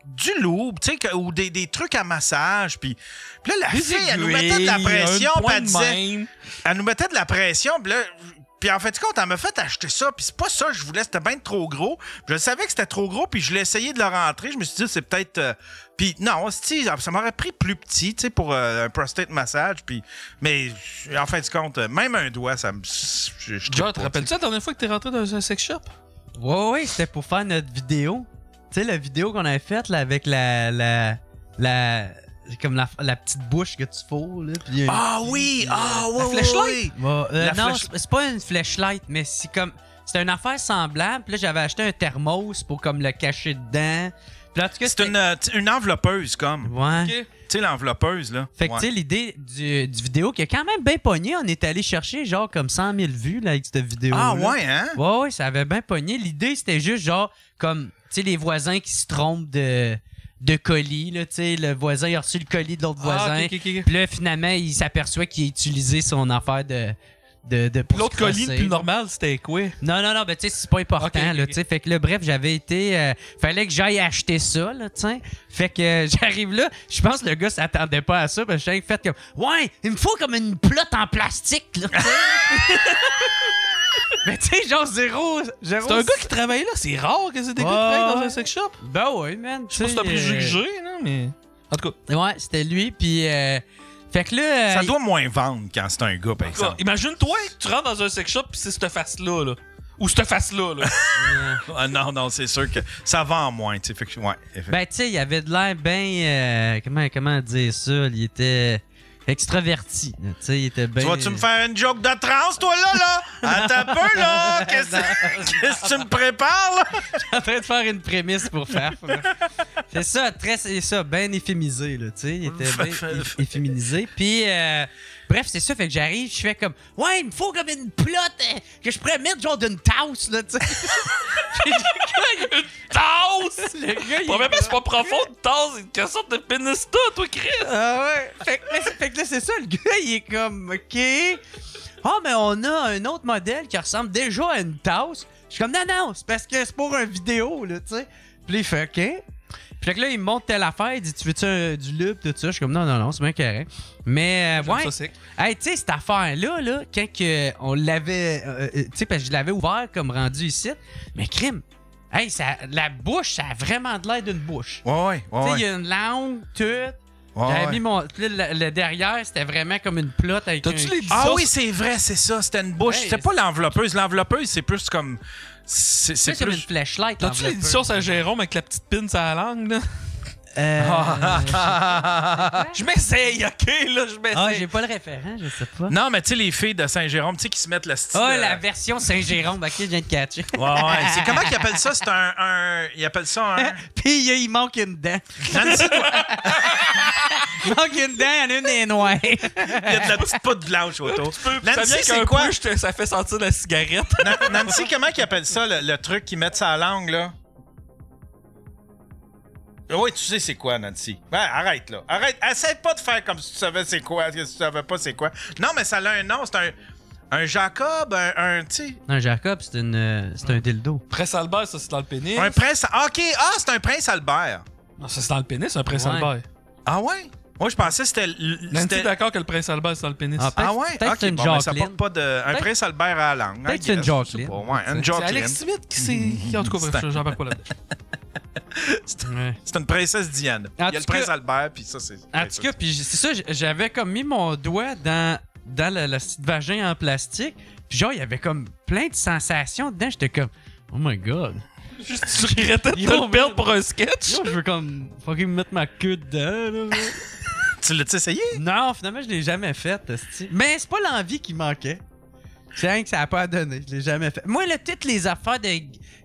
du loup, tu sais, ou des trucs à massage. Puis là, la fille, elle nous mettait de la pression, puis elle disait... Elle nous mettait de la pression, puis là... Puis en fait, compte, elle m'a fait acheter ça, puis c'est pas ça que je voulais, c'était bien trop gros. Je savais que c'était trop gros, puis je l'ai essayé de le rentrer. Je me suis dit, c'est peut-être... Puis non, ça m'aurait pris plus petit, tu sais, pour un prostate massage, puis... Mais en fin de compte, même un doigt, ça me... John, te rappelles-tu la dernière fois que t'es rentré dans un sex shop? Ouais, c'était pour faire notre vidéo. Tu sais, la vidéo qu'on avait faite, là, avec la comme la petite bouche que tu fous, là. Pis Ah oui! Ah oui! La flashlight? Non, c'est pas une flashlight, mais c'est comme... C'était une affaire semblable. Puis là, j'avais acheté un thermos pour comme le cacher dedans. Puis là, en tout cas, c'est une enveloppeuse, comme. Ouais. Okay. Tu sais, l'enveloppeuse, là. Fait que, tu sais, l'idée du vidéo qui est quand même bien pogné, on est allé chercher genre comme 100 000 vues là, avec cette vidéo. Ah ouais, hein? Ouais, ça avait bien pogné. L'idée, c'était juste genre comme, tu sais, les voisins qui se trompent de colis, là, tu sais, le voisin, il a reçu le colis de l'autre voisin. Ok. Puis là, finalement, il s'aperçoit qu'il a utilisé son affaire de L'autre colis le plus normal, c'était quoi? Non, ben tu sais, c'est pas important, Okay. là, tu sais. Fait que là, bref, j'avais été... fallait que j'aille acheter ça, là, tu sais. Fait que j'arrive là, je pense que le gars s'attendait pas à ça, parce que j'ai fait comme... Ouais, il me faut comme une plotte en plastique, là, tu sais. Mais tu sais, genre zéro... C'est un gars qui travaille là, c'est rare que c'est des gars qui travaillent dans un sex shop. Ben ouais, man. Je sais pas si c'est un préjugé que j'ai, non, mais... En tout cas. Ouais, c'était lui, puis... Fait que là... Ça doit moins vendre quand c'est un gars, par exemple. Imagine-toi que tu rentres dans un sex shop pis c'est cette face-là, là. ou cette face-là. Là. Ah, non, c'est sûr que ça vend moins. Fait que, ouais, Ben, tu sais, il avait de l'air bien. Comment dire ça? Il était extraverti. Tu sais, il était bien. Tu vas-tu me faire une joke de trans, toi, là? Attends un peu, là! Qu'est-ce que tu me prépares, là? Je suis en train de faire une prémisse pour faire. C'est ça, c'est ça, bien efféminisé, là, tu sais. Il était bien efféminisé. Puis, bref, c'est ça, fait que j'arrive, je fais comme, ouais, il me faut comme une plotte que je pourrais mettre genre d'une tasse, là, tu sais. Une tasse! Le gars, il Probablement, c'est pas profond, une tasse. Quelle sorte de pénis t'as, toi, Chris? Ah ouais. Fait que là, c'est ça, le gars, il est comme, OK. Ah, mais on a un autre modèle qui ressemble déjà à une tasse. Je suis comme, non, c'est parce que c'est pour une vidéo, là, tu sais. Puis là, il fait, OK. Puis là, il me montre telle affaire, il dit, tu veux-tu du lube, tout ça? Je suis comme, non, c'est bien correct. Mais, ouais. Ça, c'est... Hey, tu sais, cette affaire-là, là, quand on l'avait, tu sais, parce que je l'avais ouvert comme rendu ici, mais crime. Hey, la bouche, ça a vraiment de l'air d'une bouche. Ouais. Tu sais, il y a une langue, tout. J'avais mis mon. Le derrière, c'était vraiment comme une plotte avec un. T'as-tu les Ah disons- oui, c'est vrai, c'est ça. C'était une bouche. Ouais, C'était pas l'enveloppeuse. L'enveloppeuse, c'est plus comme. C'est comme plus. une flashlight. T'as-tu l'édition Saint-Jérôme avec la petite pine sur la langue, là? Je m'essaye, OK, là, je m'essaye. Ah, j'ai pas le référent, je sais pas. Non, mais tu sais, les filles de Saint-Jérôme, tu sais, qui se mettent le style. Ah, la version Saint-Jérôme, ok, je viens de catcher. Ouais. C'est comment qu'ils appellent ça? C'est un. Ils appellent ça un. Puis il manque une dent. Nancy, Il manque une dent, il y en a une des noire. il y a de la petite poudre blanche autour. Ça Nancy, vient c'est qu'un quoi? push, ça fait sentir la cigarette. Nancy, comment qu'ils appellent ça, le truc qu'ils mettent sur la langue, là? Oui, tu sais c'est quoi, Nancy. Ben, arrête, là. Arrête. Essaie pas de faire comme si tu savais c'est quoi, que tu savais pas c'est quoi. Non, mais ça a un nom. C'est un Jacob, tu sais. Un Jacob, c'est un dildo. Prince Albert, ça, c'est dans le pénis. Un prince. OK. Ah, c'est un prince Albert. Non, ça, c'est dans le pénis, un Prince Ouais. Albert. Ah, ouais? Moi, je pensais que c'était. Nancy est d'accord que le Prince Albert, c'est dans le pénis. Ah, Ah, ouais? Peut-être OK, que c'est une bon, mais ça Jacqueline. porte pas de. Un Peut-être- prince Albert à la langue. peut-être que c'est une I guess, je sais Jacqueline. pas. Ouais, une C'est Jacqueline. Alex Smith qui s'est... En tout cas, bref, j'en parle pas là-dedans. Ouais. C'est une princesse Diane. Il y a le tout prince cas- Albert, puis ça, c'est. En tout cas, puis c'est ça, j'avais comme mis mon doigt dans le petit vagin en plastique. Puis genre, il y avait comme plein de sensations dedans. J'étais comme, oh my god. Tu regrettais de Yo, te le perdre pour un sketch? Yo, je veux comme fucking mettre ma queue dedans. Là. Tu l'as-tu essayé? Non, finalement, je l'ai jamais fait. esti. Mais c'est pas l'envie qui manquait. C'est rien que ça a pas à donner. Je l'ai jamais fait. Moi, là, toutes les affaires de.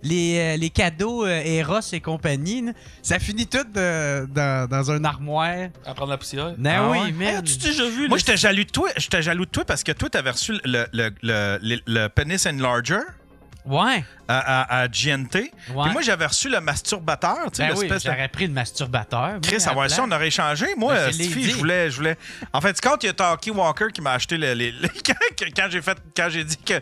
Les cadeaux Eros et compagnie, là, ça finit tout dans un armoire. À prendre la poussière. Non, Ah oui, ouais? Hey, man. as-tu déjà vu... Moi, le- j'étais jaloux de toi. J'étais jaloux de toi parce que toi, t'avais reçu le penis enlarger Ouais. à GNT. Ouais. Puis moi, j'avais reçu le masturbateur, tu sais, Ben oui, l'espèce de... j'aurais pris le masturbateur. Chris, moi, à avoir la ça, on place. aurait échangé. Moi, Ben, je l'ai Stevie, dit. je voulais... En fait, quand il y a Talkie Walker qui m'a acheté quand j'ai dit que...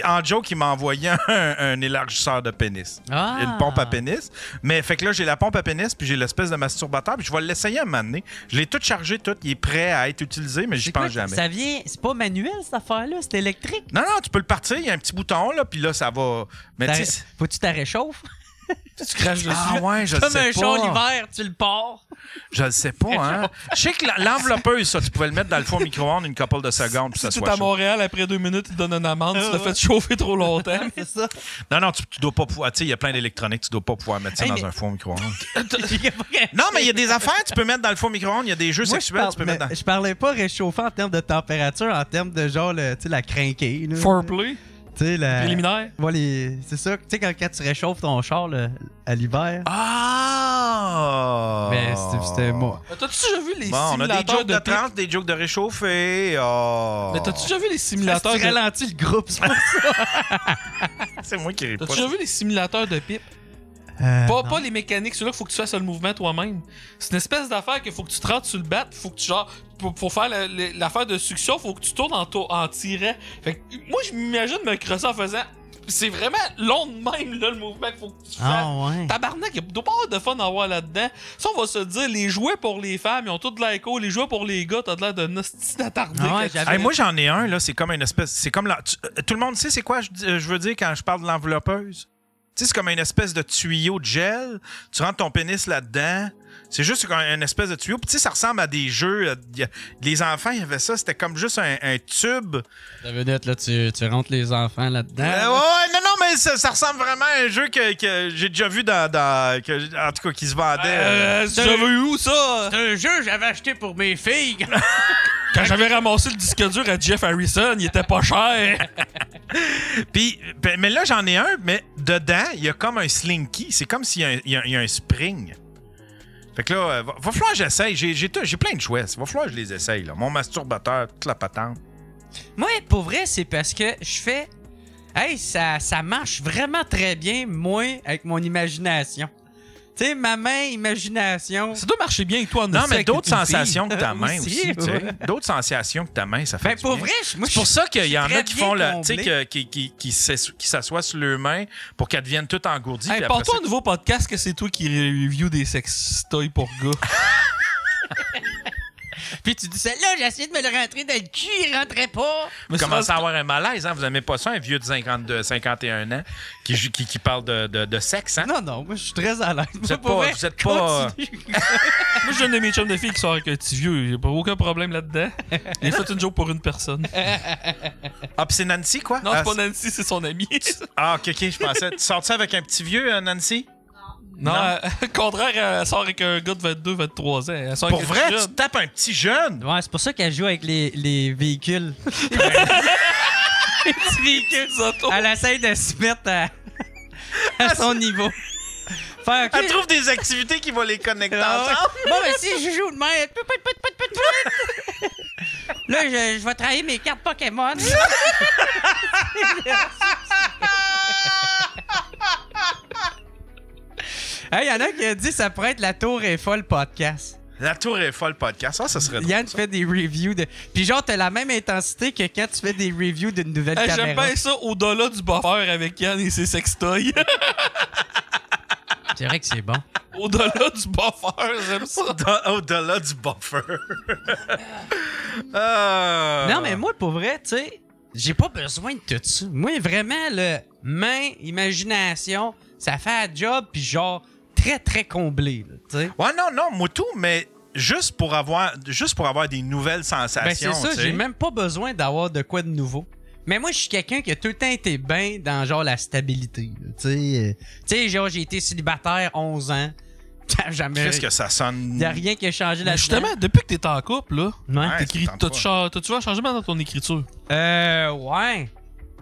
En joke, il m'a envoyé un élargisseur de pénis. Ah. Une pompe à pénis. Mais fait que là, j'ai la pompe à pénis, puis j'ai l'espèce de masturbateur, puis je vais l'essayer à un moment donné. Je l'ai tout chargé, tout. Il est prêt à être utilisé, mais j'y C'est quoi, pense jamais. Ça vient. C'est pas manuel, cette affaire-là? C'est électrique? Non, tu peux le partir. Il y a un petit bouton, là, puis là, ça va... Mais tu sais... Faut-tu t'en réchauffe? Tu craches dessus. Ah ouais, je le Comme sais un pas. char l'hiver, tu le pars. Je le sais pas, hein. Je sais que l'enveloppeuse, ça, tu pouvais le mettre dans le four micro-ondes une couple de secondes, puis Si ça tu soit es à chaud. Montréal, après 2 minutes, ils te donnent une amende. Tu l'as fait chauffer trop longtemps. C'est ça. Non, tu dois pas pouvoir... Tu sais, il y a plein d'électronique, tu dois pas pouvoir mettre ça Hey, dans mais- un four micro-ondes. Non, mais il y a des affaires, tu peux mettre dans le four micro-ondes. Il y a des jeux Moi, sexuels, tu peux mettre dans... je parlais pas réchauffant en termes de température, en termes de genre, tu sais, la crinquée. là. Foreplay. Tu sais, la. Préliminaire. Ouais, c'est ça. Tu sais, quand tu réchauffes ton char là, à l'hiver. Ah! Ben, c'était moi. T'as-tu déjà vu les Bon, on a des simulateurs jokes de pipe? trans, des jokes de réchauffé. Oh. Mais t'as-tu déjà vu les simulateurs Tu de... ralentis le groupe, c'est pas ça. C'est moi qui ris pas. T'as-tu déjà vu les simulateurs de pipe? Pas les mécaniques, ceux-là, faut que tu fasses le mouvement toi-même. C'est une espèce d'affaire qu'il faut que tu te rentres sur le bat, faut que tu genre. Pour faire l'affaire de succion, faut que tu tournes en tirant. Fait que moi, je m'imagine me crosser en faisant. C'est vraiment long de même, là, le mouvement qu'il faut que tu fasses. Ah, ouais. Tabarnak, il doit pas avoir de fun à avoir là-dedans. Ça, on va se dire, les jouets pour les femmes, ils ont tout de l'air cool. Les jouets pour les gars, t'as de l'air de nostie d'attardé. Ah ouais, que tu j'avais- fais. Hey, moi, j'en ai un, là. C'est comme une espèce. C'est comme tout le monde sait c'est quoi je veux dire quand je parle de l'enveloppeuse? Tu sais, c'est comme une espèce de tuyau de gel. Tu rentres ton pénis là-dedans. C'est juste une espèce de tuyau. Puis tu sais, ça ressemble à des jeux. Les enfants, il y avait ça. C'était comme juste un tube. Ça veut dire, là, tu rentres les enfants là-dedans. Non, mais ça ressemble vraiment à un jeu que j'ai déjà vu en tout cas, qui se vendait. J'avais eu où ça? C'est un jeu que j'avais acheté pour mes filles. Quand j'avais ramassé le disque dur à Jeff Harrison, il était pas cher. Puis, mais là, j'en ai un, mais dedans, il y a comme un slinky. C'est comme s'il y a un spring. Fait que là, va falloir que j'essaye. J'ai plein de choix. Va falloir que je les essaye. Là. Mon masturbateur, toute la patente. Moi, pour vrai, c'est parce que je fais... Hey, ça marche vraiment très bien, moi, avec mon imagination. Tu sais, ma main, imagination... Ça doit marcher bien, toi, en Non, mais avec d'autres une fille. sensations que ta main Aussi, aussi. Tu sais. ouais. D'autres sensations que ta main, ça fait Ben, du pour bien. vrai, moi, C'est pour ça qu'il y en a qui font le... tu sais, qui s'assoient sur leurs mains pour qu'elles deviennent toutes engourdies. Hey, puis après porte-toi ça- un nouveau podcast que c'est toi qui review des sex toys pour gars. Puis tu dis, celle-là, j'ai essayé de me le rentrer dans le cul, il rentrait pas. Mais Vous commencez c'est à avoir un malaise, hein? Vous n'aimez pas ça, un vieux de 51 ans qui parle de sexe, hein? Non, moi, je suis très à l'aise. Vous êtes pas... Moi, je donne mes chums de filles qui sont avec un petit vieux. J'ai pas aucun problème là-dedans. J'ai fait une joke pour une personne. Ah, puis c'est Nancy, quoi? Non, c'est pas Nancy, c'est son ami. Ah, ok, je pensais. Tu sors-tu avec un petit vieux, Nancy? Non, au contraire, elle sort avec un gars de 22, 23 ans. Elle sort Pour avec un vrai, petit tu jeune. tapes un petit jeune? Ouais, c'est pour ça qu'elle joue avec les véhicules. Les petits véhicules. Les autos. Elle essaie de se mettre à son niveau. Faire, Elle trouve des activités qui vont les connecter ensemble. Bon, ben si je joue de même. Là, je vais travailler mes cartes Pokémon. Hey, y en a qui a dit ça pourrait être la Tour Eiffel podcast. La Tour Eiffel podcast, ça serait drôle. Yann ça. fait des reviews de. Puis genre, t'as la même intensité que quand tu fais des reviews d'une nouvelle Hey, caméra. j'aime bien ça au-delà du buffer avec Yann et ses sextoys. C'est vrai que c'est bon. Au-delà du buffer, j'aime ça. Au-delà du buffer. Ah. Non, mais moi, pour vrai, tu sais, j'ai pas besoin de tout ça. Moi, vraiment, le main, imagination, ça fait un job, puis genre, très, très comblé, là, tu sais. Ouais, non, moi tout, mais juste pour avoir des nouvelles sensations. Ben, c'est ça, tu sais. j'ai même pas besoin d'avoir de quoi de nouveau. Mais moi, je suis quelqu'un qui a tout le temps été bien dans, genre, la stabilité, là, tu sais, genre, j'ai été célibataire 11 ans. Jamais. Qu'est-ce que ça sonne? Il n'y a rien qui a changé Mais là-dedans. justement, depuis que t'es en couple, là, Ouais. Ouais, t'écris, ça tente pas. t'as-tu un changement dans ton écriture? Ouais.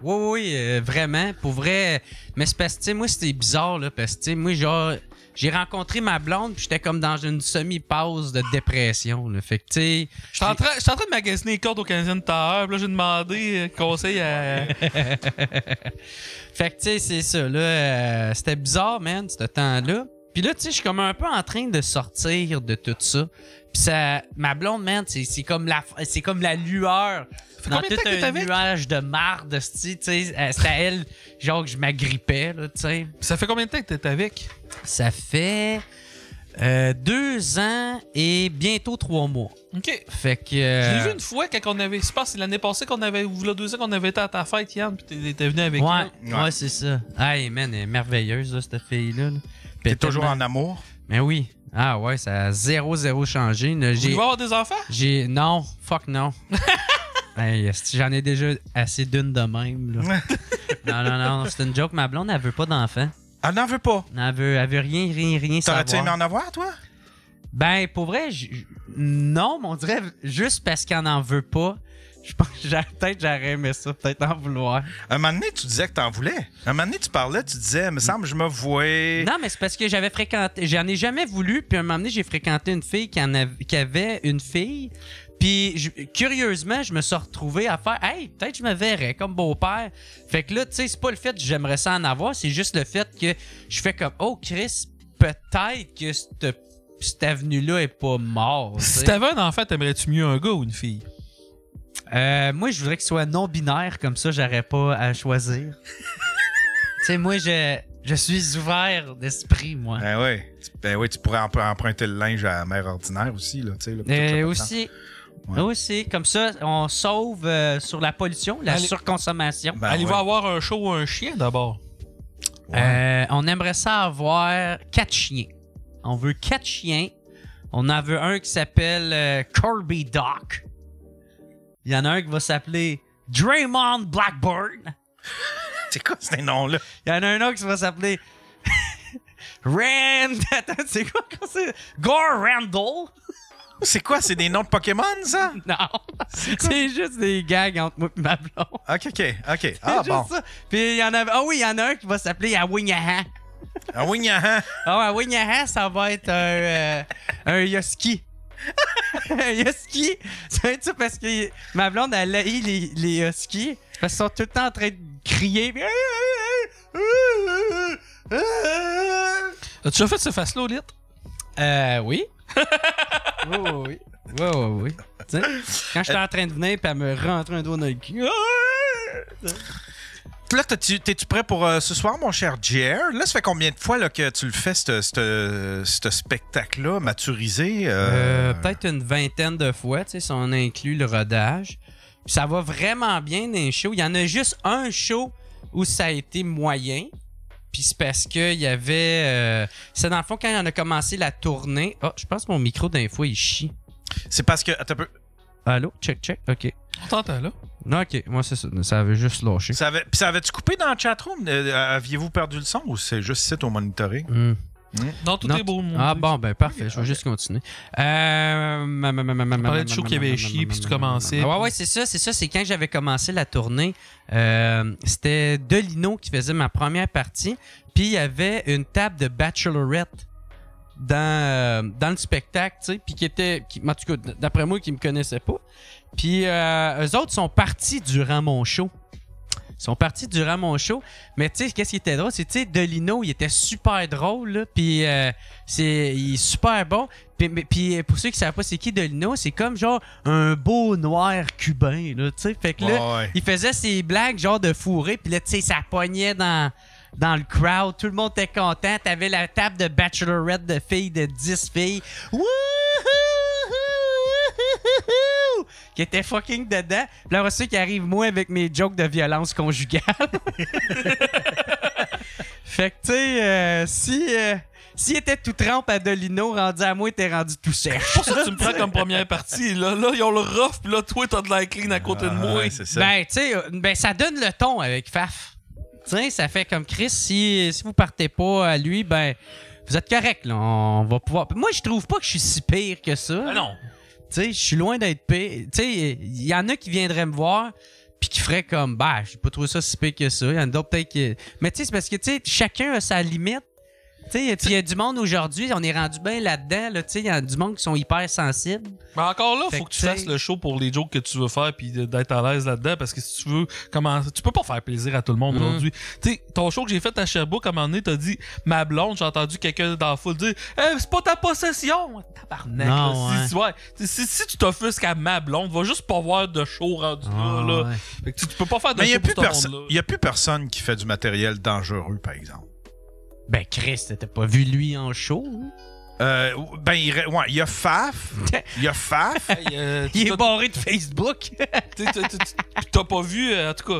Oui, vraiment. Pour vrai. Mais c'est parce que, tu sais, moi, c'était bizarre, là. Parce que, tu sais, moi, genre, j'ai rencontré ma blonde, puis j'étais comme dans une semi-pause de dépression, là. Fait que, tu sais. J'étais en train de magasiner les cordes au Canadien Tower, puis là, j'ai demandé conseil à. Fait que, tu sais, c'est ça, là. C'était bizarre, man, ce temps-là. Puis là, tu sais, je suis comme un peu en train de sortir de tout ça. Puis ça, ma blonde, man, c'est comme la lueur. Dans combien de tout temps que t'es un avec? nuage de marde, tu sais. C'est à elle, genre, que je m'agrippais, là, tu sais. Ça fait combien de temps que t'es avec? Ça fait 2 ans et bientôt 3 mois. OK. Fait que... Je l'ai vu une fois quand on avait. Je pense que c'est l'année passée qu'on avait. Ou là, 2 ans qu'on avait été à ta fête, Yann, puis t'étais venu avec Ouais, nous. ouais, c'est ça. Hey, man, elle est merveilleuse, là, cette fille-là. Là. T'es toujours en amour? Mais oui. Ah ouais, ça a 0 changé. Là, Vous voulez avoir des enfants? Non, fuck non. Hey, j'en ai déjà assez d'une de même. Là. non, c'est une joke. Ma blonde, elle veut pas d'enfant. Elle n'en veut pas. Elle veut rien T'aurais-tu aimé savoir. en avoir, toi? Ben, pour vrai, non, mais on dirait juste parce qu'elle n'en veut pas. Je pense que peut-être j'aurais aimé ça, peut-être en vouloir. Un moment donné, tu disais que t'en voulais. Un moment donné, tu parlais, tu disais, me semble, je me vois. Non, mais c'est parce que j'avais fréquenté. J'en ai jamais voulu, puis un moment donné, j'ai fréquenté une fille qui avait une fille. Puis, curieusement, je me suis retrouvé à faire « Hey, peut-être je me verrais comme beau-père. » Fait que là, tu sais, c'est pas le fait que j'aimerais ça en avoir, c'est juste le fait que je fais comme « Oh, Chris, peut-être que cette avenue-là est pas morte. » Si t'avais un enfant, t'aimerais-tu mieux un gars ou une fille? Moi, je voudrais qu'il soit non-binaire, comme ça, j'aurais pas à choisir. Tu sais, moi, je suis ouvert d'esprit, moi. Ben oui, tu pourrais emprunter le linge à la mère ordinaire aussi, là, tu sais. Là, pour tout ça, Aussi. Ouais. Aussi, comme ça, on sauve sur la pollution, la Allez. surconsommation. Ben Allez-vous ouais. avoir un chat ou un chien d'abord? On aimerait ça avoir 4 chiens. On veut 4 chiens. On en veut un qui s'appelle Kirby Doc. Il y en a un qui va s'appeler Draymond Blackburn. C'est quoi ces noms-là? Il y en a un autre qui va s'appeler Rand... Attends, c'est quoi quand c'est... Gore Randall? C'est quoi? C'est des noms de Pokémon, ça? Non. C'est juste des gags entre moi et ma blonde. OK. Ah, C'est bon. juste ça. Puis il y en a... Ah oui, il y en a un qui va s'appeler Awinyahan. Ah oui, yahan. Ah ouais, Awinyahan, ça va être un Yoski. Un Yoski. C'est ça parce que ma blonde, elle haït les Yoski. Parce qu'ils sont tout le temps en train de crier. As-tu déjà fait ce face-là au lit? Oui. Oui. Tu sais, quand j'étais en train de venir, puis elle me rentrait un doigt dans le cul. Là, t'es-tu prêt pour ce soir, mon cher Jer? Là, ça fait combien de fois là, que tu le fais, ce spectacle-là, maturisé? Peut-être une vingtaine de fois, tu sais, si on inclut le rodage. Puis ça va vraiment bien dans les shows. Il y en a juste un show où ça a été moyen. Puis c'est parce qu'il y avait... c'est dans le fond, quand on a commencé la tournée... Oh, je pense que mon micro, d'un fois, il chie. C'est parce que... Attends un peu. Allô? Check. OK. On t'entend, là? Non, OK. Moi, c'est ça. Ça avait juste lâché. Ça avait-tu coupé dans le chatroom? Aviez-vous perdu le son ou c'est juste site au monitoring? Non, tout est beau, mon Ah Dieu. bon, ben parfait. Je vais juste continuer. Tu parlais de show qui avait chié puis tu commençais. Ouais, c'est ça. C'est quand j'avais commencé la tournée. C'était Delino qui faisait ma première partie. Puis il y avait une table de bachelorette dans le spectacle, tu sais. Puis en tout cas, d'après moi, qui me connaissaient pas. Puis eux autres sont partis durant mon show. Mais tu sais, qu'est-ce qui était drôle? C'est, tu sais, Delino, il était super drôle, là. Puis il est super bon. Puis pour ceux qui savent pas c'est qui Delino, c'est comme genre un beau noir cubain, là, tu sais. Fait que là, Ouais. il faisait ses blagues genre de fourré. Puis là, tu sais, ça pognait dans le crowd. Tout le monde était content. T'avais la table de bachelorette de filles, de 10 filles. Wouhou! Qui était fucking dedans. Puis là, c'est qui arrive moi avec mes jokes de violence conjugale. Fait que, tu sais, s'il était tout trempe à Delino, rendu à moi, il était rendu tout sèche. C'est pour ça que tu me prends comme première partie. Là, ils ont le rough, puis là, toi, t'as de la clean à côté de moi. Ouais, c'est ça. Ben, tu sais, ça donne le ton avec Faf. Tu sais, ça fait comme Chris, si vous partez pas à lui, ben, vous êtes correct, là. On va pouvoir. Moi, je trouve pas que je suis si pire que ça. Ah non. Tu sais, je suis loin d'être pire. Tu sais, il y en a qui viendraient me voir puis qui feraient comme, bah, j'ai pas trouvé ça si pire que ça. Il y en a d'autres peut-être qui... Mais tu sais, c'est parce que, tu sais, chacun a sa limite. Tu sais, il y a du monde aujourd'hui, on est rendu bien là-dedans. Là, tu sais, il y a du monde qui sont hyper sensibles. Mais encore là, Fait faut que que tu fasses le show pour les jokes que tu veux faire puis d'être à l'aise là-dedans parce que si tu veux commencer, tu peux pas faire plaisir à tout le monde aujourd'hui. Tu sais, ton show que j'ai fait à Sherbrooke, à un moment donné, t'as dit ma blonde, j'ai entendu quelqu'un dans la foule dire c'est pas ta possession! Tabarnak! Non, là. Si tu t'offusques à ma blonde, va juste pas voir de show rendu là. Ouais. Fait que tu peux pas faire de Mais il show pour tout le monde là. n'y a plus personne qui fait du matériel dangereux, par exemple. Ben, Chris, t'as pas vu lui en show? Hein? Il y a Faf. Il y a Faf. Hey, Il est barré de Facebook. T'as pas vu, en tout cas.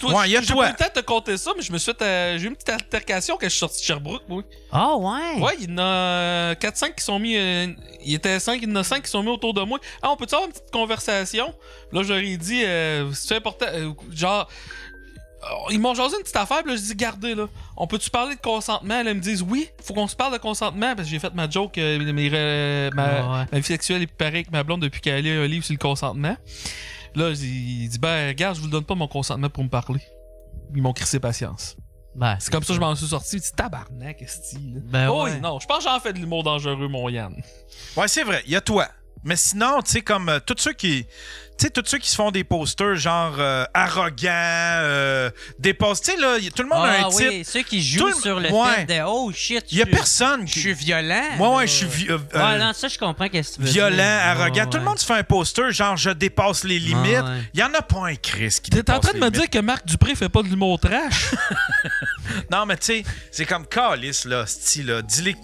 Ouais, y a j'ai toi. pas eu le temps de te compter ça, mais je me suis fait. J'ai eu une petite altercation quand je suis sorti de Sherbrooke, moi. Ah, ouais. Ouais, il y en a 4-5 qui sont mis. Il était 5, il y en a 5 qui sont mis autour de moi. Ah, on peut-tu avoir une petite conversation? Là, je leur ai dit, c'est important. Genre. Ils m'ont jasé une petite affaire, puis là, je dis, gardez, là. On peut-tu parler de consentement? Là, ils me disent, oui, faut qu'on se parle de consentement, parce que j'ai fait ma joke, ma vie sexuelle est plus pareille que ma blonde depuis qu'elle a lu un livre sur le consentement. Là, il dit, ben, regarde, je vous le donne pas mon consentement pour me parler. Ils m'ont crissé patience. Ben, C'est comme ça que je m'en suis sorti. Il dit, tabarnak, esti, là. Ben, Oh, ouais. oui, non, je pense que j'en fais de l'humour dangereux, mon Yann. Ouais, c'est vrai. Il y a toi. Mais sinon, tu sais, comme tous ceux qui se font des posters genre arrogants, dépassent. Tu sais, là, tout le monde a un titre. Oui, ceux qui jouent sur le fait de oh shit, Il y a personne je qui. suis violent. Moi, je suis Ouais, non, ça, je comprends qu'est-ce que tu veux violent, dire. arrogant. Ouais, Tout le monde se fait un poster genre je dépasse les limites. Ouais. Il y en a pas un Chris qui T'es dépasse en train de les me limites. dire que Marc Dupré fait pas de l'humour trash? Non, mais tu sais, c'est comme Calice, là, style, là. Dis-le que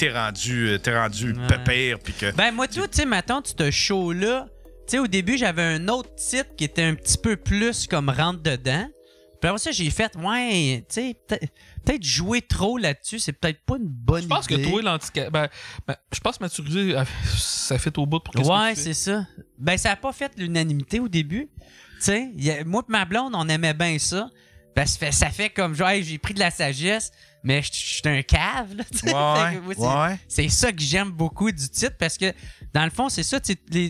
t'es rendu pépère, puis que. Ben, moi, tu sais, mettons, ce show-là, tu sais, au début, j'avais un autre titre qui était un petit peu plus comme rentre dedans. Puis après ça, j'ai fait, ouais, tu sais, peut-être jouer trop là-dessus, c'est peut-être pas une bonne idée. Je pense que toi, l'handicap. Je pense que maturiser, ça fait au bout pour qu'est-ce que tu fais. c'est ça. Ben, ça a pas fait l'unanimité au début. Tu sais, moi et ma blonde, on aimait bien ça. Parce que ça fait comme genre, hey, j'ai pris de la sagesse, mais je suis un cave. Là, c'est ça que j'aime beaucoup du titre parce que, dans le fond, c'est ça.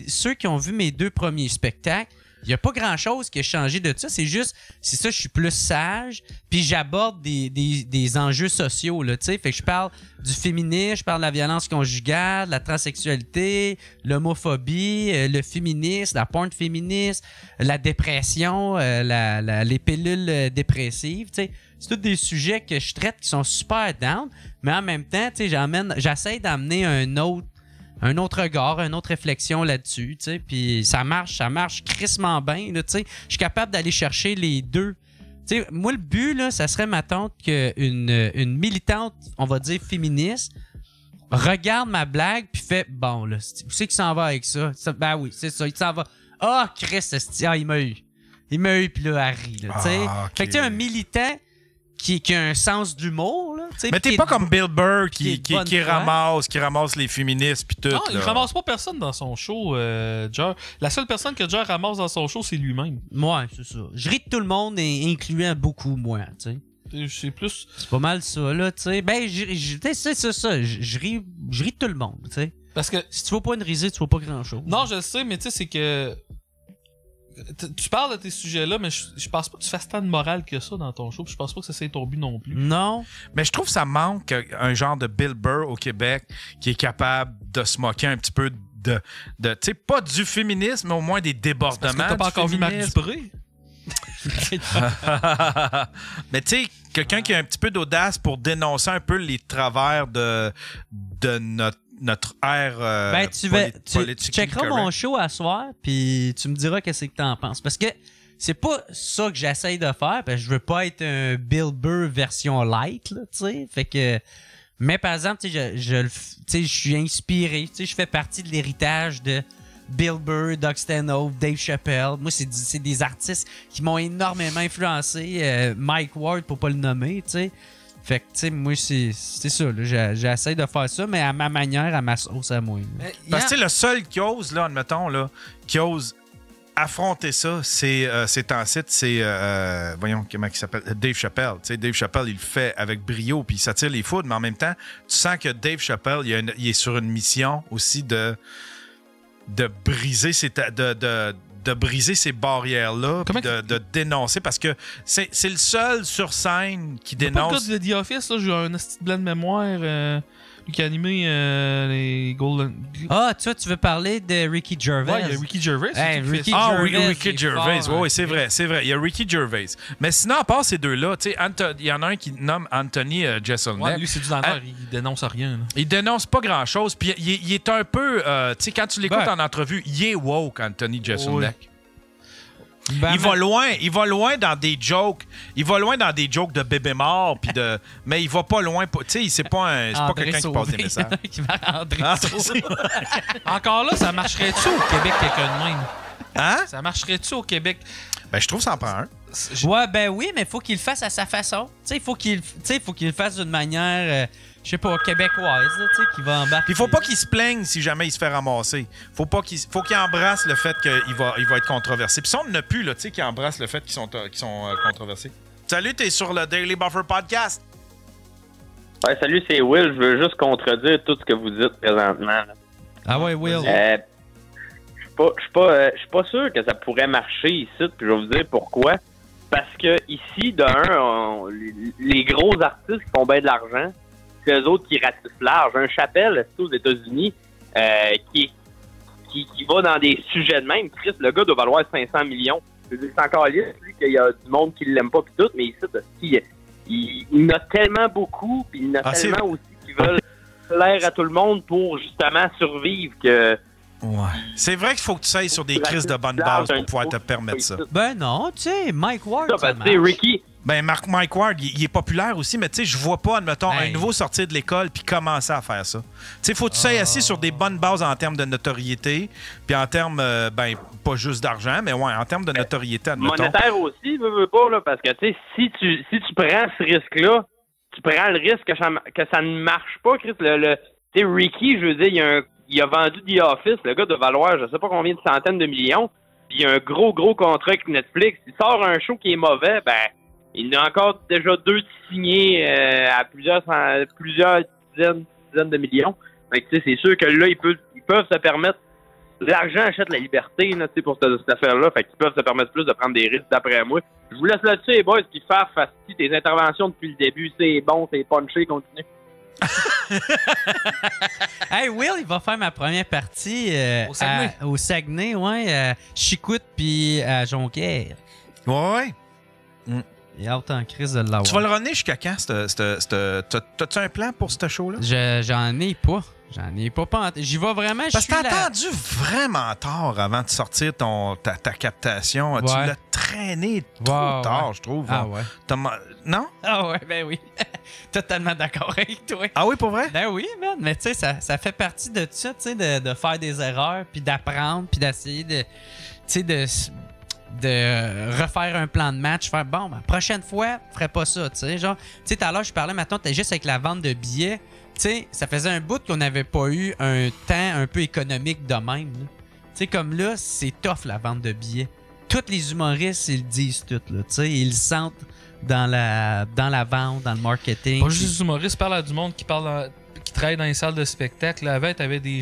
Ceux qui ont vu mes 2 premiers spectacles, il n'y a pas grand-chose qui a changé de ça. C'est ça, je suis plus sage, puis j'aborde des enjeux sociaux, là, tu sais. Fait que je parle du féminisme, je parle de la violence conjugale, de la transsexualité, l'homophobie, le féminisme, la porn féministe, la dépression, les pilules dépressives, tu sais. C'est tous des sujets que je traite qui sont super down, mais en même temps, tu sais, j'essaie d'amener un autre regard, une autre réflexion là-dessus, tu sais, puis ça marche crissement bien, là, tu sais. Je suis capable d'aller chercher les deux. Tu sais, moi, le but, là, ça serait, ma tante, qu'une militante, on va dire féministe, regarde ma blague, puis fait, bon, là, où c'est qu'il s'en va avec ça? Ben oui, c'est ça, il s'en va. Ah, Chris, il m'a eu. Il m'a eu, puis là, elle rit, là, tu sais. Okay. Fait que, tu sais, un militant qui a un sens d'humour, là. Mais t'es pas comme Bill Burr qui ramasse les féministes puis tout. Non, il là. ramasse pas personne dans son show, Jer. La seule personne que Jer ramasse dans son show, c'est lui-même. Ouais, c'est ça. Je ris de tout le monde, incluant beaucoup moi, tu sais. C'est plus... C'est pas mal ça, là, tu sais. Ben, c'est ça. Je ris de tout le monde, tu sais. Parce que... Si tu vois pas une risée, tu vois pas grand-chose. Non, je le sais, mais tu sais, c'est que... Tu parles de tes sujets-là, mais je pense pas que tu fasses tant de morale que ça dans ton show. Je pense pas que ça c'est ton but non plus. Non. Mais je trouve que ça manque un genre de Bill Burr au Québec qui est capable de se moquer un petit peu de tu sais, pas du féminisme, mais au moins des débordements. Parce que t'as pas encore vu Marc Dupré? Mais tu sais, quelqu'un qui a un petit peu d'audace pour dénoncer un peu les travers de notre ère ben, tu checkeras mon show à soir, puis tu me diras qu'est-ce que t'en penses. Parce que c'est pas ça que j'essaye de faire, parce que je veux pas être un Bill Burr version light, là, tu sais. Fait que... Mais par exemple, tu sais, je suis inspiré, tu sais, je fais partie de l'héritage de Bill Burr, Doug Stanhope, Dave Chappelle. Moi, c'est des artistes qui m'ont énormément influencé. Mike Ward, pour pas le nommer, tu sais. Fait que, tu sais, moi, c'est ça, là. J'essaie de faire ça, mais à ma manière, à ma sauce à moi. Parce que, tu sais, le seul qui ose, là, admettons, là, qui ose affronter ça, c'est voyons, comment il s'appelle? Dave Chappelle. Tu sais, Dave Chappelle, il le fait avec brio, puis il s'attire les foudres, mais en même temps, tu sens que Dave Chappelle, il est sur une mission aussi de briser de briser ces barrières-là, de dénoncer, parce que c'est le seul sur scène qui dénonce. Pas le gars de The Office, là, j'ai un petit blanc de mémoire, lui qui a animé les Golden... Ah, tu veux parler de Ricky Gervais? Ouais, il y a Ricky Gervais. Ricky Gervais, oui, c'est vrai. Il y a Ricky Gervais. Mais sinon, à part ces deux-là, tu sais, il y en a un qui nomme Anthony Jeselnik. Ouais, lui, c'est du donneur, il dénonce rien. Là. Il dénonce pas grand-chose, puis il est un peu... tu sais, quand tu l'écoutes en entrevue, il est woke, Anthony Jeselnik. Oui. Il va loin dans des jokes. Il va loin dans des jokes de bébé mort, puis mais il va pas loin. Tu sais, c'est pas quelqu'un qui passe des messages. Qui va rentrer Encore là, ça marcherait-tu au Québec, quelqu'un de même? Hein? Ça marcherait-tu au Québec? Ben, je trouve que ça en prend un. Ouais, ben oui, mais il faut qu'il le fasse à sa façon. Tu sais, il faut qu'il le fasse d'une manière... je sais pas, québécoise, tu sais, qui va embarquer. Il faut pas qu'il se plaigne si jamais il se fait ramasser. Faut qu'il embrasse le fait qu'il va être controversé. Puis ça, on n'a plus, là, tu sais, qu'il embrasse le fait qu'ils sont controversés. Salut, t'es sur le Daily Buffer Podcast. Ouais, salut, c'est Will. Je veux juste contredire tout ce que vous dites présentement. Là. Ah ouais, Will. Je suis pas sûr que ça pourrait marcher ici, puis je vais vous dire pourquoi. Parce que ici, les gros artistes qui font bien de l'argent, c'est eux autres qui ratissent large. Un Chappelle, c'est aux États-Unis, qui va dans des sujets de même. Chris, le gars doit valoir 500 millions. Je veux dire, c'est encore lisse, lui, qu'il y a du monde qui l'aime pas pis tout, mais ici, il y en a tellement beaucoup, puis il y en a tellement aussi qui veulent plaire à tout le monde pour justement survivre que... Ouais. C'est vrai qu'il faut que tu ailles sur des crises de bonne base pour pouvoir te permettre ça. Ben non, tu sais, Mike Ward, ça marche. Ricky... Ben, Mike Ward, il est populaire aussi, mais tu sais, je vois pas, admettons, un nouveau sortir de l'école puis commencer à faire ça. Tu sais, faut que tu sois assis sur des bonnes bases en termes de notoriété, puis en termes, ben, pas juste d'argent, mais ouais, en termes de notoriété, admettons. Monétaire aussi, veux pas, là, parce que, tu sais, si tu prends ce risque-là, tu prends le risque que ça ne marche pas, Chris. Tu sais, Ricky, je veux dire, il a vendu The Office. Le gars doit valoir je sais pas combien de centaines de millions. Puis il y a un gros contrat avec Netflix. Il sort un show qui est mauvais, ben il y en a encore déjà 2 signés à plusieurs dizaines de millions. Fait que, tu sais, c'est sûr que là, ils peuvent se permettre. L'argent achète la liberté là, pour cette affaire-là. Fait qu'ils peuvent se permettre plus de prendre des risques d'après moi. Je vous laisse là-dessus, les boys, puis faire facile tes interventions depuis le début. C'est bon, c'est punché, continue. Hey, Will, il va faire ma première partie au Saguenay, ouais, Chicoute puis à Jonquière. Ouais. Il a autant en crise de l'avoir. Tu vas le runner jusqu'à quand? T'as-tu un plan pour ce show-là? J'en ai pas. J'y vais vraiment. Parce que t'as attendu vraiment tard avant de sortir ta captation. Tu l'as traîné trop tard, je trouve. Ah ouais. Non? Ah ouais, ben oui. Totalement d'accord avec toi. Ah oui, pour vrai? Ben oui, man. Mais tu sais, ça fait partie de ça, tu sais, de faire des erreurs, puis d'apprendre, puis d'essayer de... Tu sais, de refaire un plan de match, faire bon, ben, prochaine fois, je ferais pas ça, tu sais, genre, tu sais, tout à l'heure, je parlais, maintenant, t'es juste avec la vente de billets, tu sais, ça faisait un bout qu'on n'avait pas eu un temps un peu économique de même, tu sais, comme là, c'est tough, la vente de billets. Tous les humoristes, ils le disent tout, là, tu sais, ils le sentent dans la vente, dans le marketing. Pas juste les humoristes, parle à du monde qui travaille dans les salles de spectacle. Là, avant, t'avais des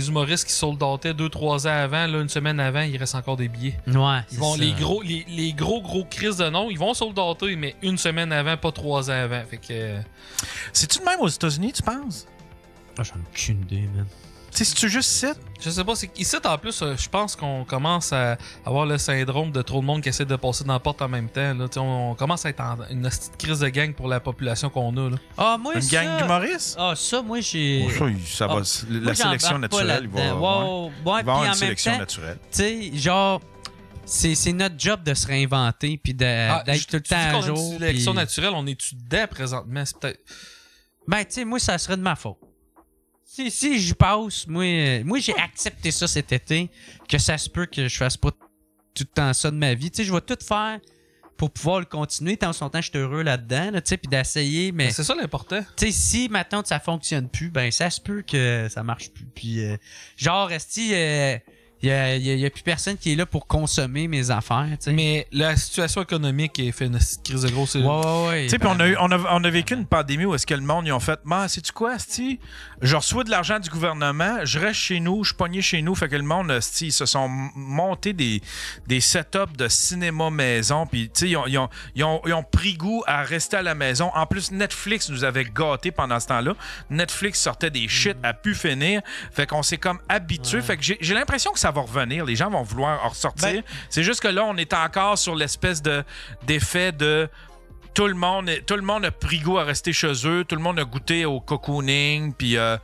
humoristes qui sold outaient 2-3 ans avant. Là, une semaine avant, il reste encore des billets. Ouais, ils vont, les gros crises de nom, ils vont sold outer, mais une semaine avant, pas 3 ans avant. Fait que... C'est-tu de même aux États-Unis, tu penses? Ah, j'en ai aucune idée, man. C'est-tu juste ici? Je sais pas. Ici, en plus, je pense qu'on commence à avoir le syndrome de trop de monde qui essaie de passer dans la porte en même temps. Là. On commence à être en une petite crise de gang pour la population qu'on a. Là. Ah, moi, une gang d'humoristes? Ah, ça, moi, j'ai... Ça va, la sélection naturelle, il va y avoir une sélection naturelle. Tu sais, genre... C'est notre job de se réinventer puis d'être tout le temps à jour. Une sélection naturelle, on est-tu dedans présentement? C'est peut-être... Ben, tu sais, moi, ça serait de ma faute. Si j'y passe, moi j'ai accepté ça cet été, que ça se peut que je fasse pas tout le temps ça de ma vie. Tu sais, je vais tout faire pour pouvoir le continuer. Tant son temps, je suis heureux là-dedans, là, tu sais, puis d'essayer. Mais c'est ça l'important. Tu sais, si maintenant ça fonctionne plus, ben ça se peut que ça marche plus. Puis, genre, il y a plus personne qui est là pour consommer mes affaires, tu sais. Mais la situation économique a fait une crise de grosse... Ouais. Tu sais, puis on a vécu une pandémie où est-ce que le monde, ils ont fait, sais-tu quoi, asti? Je reçois de l'argent du gouvernement, je reste chez nous, je suis pogné chez nous. Fait que le monde, asti, ils se sont montés des setups de cinéma maison, puis tu sais, ils ont pris goût à rester à la maison. En plus, Netflix nous avait gâtés pendant ce temps-là. Netflix sortait des shit à pu finir. Fait qu'on s'est comme habitué. Ouais. Fait que j'ai l'impression que ça va revenir. Les gens vont vouloir en ressortir. C'est juste que là, on est encore sur l'espèce d'effet de tout le monde a pris goût à rester chez eux, tout le monde a goûté au cocooning, puis à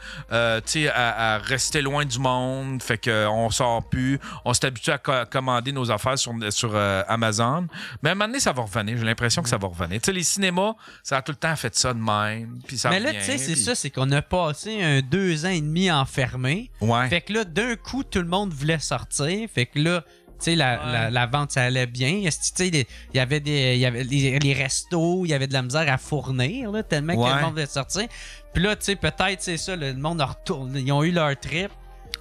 rester loin du monde, fait qu'on sort plus, on s'est habitué à commander nos affaires sur Amazon, mais à un moment donné, ça va revenir, j'ai l'impression que ça va revenir. Tu sais, les cinémas, ça a tout le temps fait ça de même, puis ça revient. Mais là, tu sais, c'est ça, c'est qu'on a passé 2 ans et demi enfermés, fait que là, d'un coup, tout le monde voulait sortir, fait que là, tu sais, la vente, ça allait bien. Tu sais, il y avait les restos, il y avait de la misère à fournir, là, tellement que le monde voulait sortir. Puis là, tu sais, peut-être, c'est ça, le monde a retourné. Ils ont eu leur trip.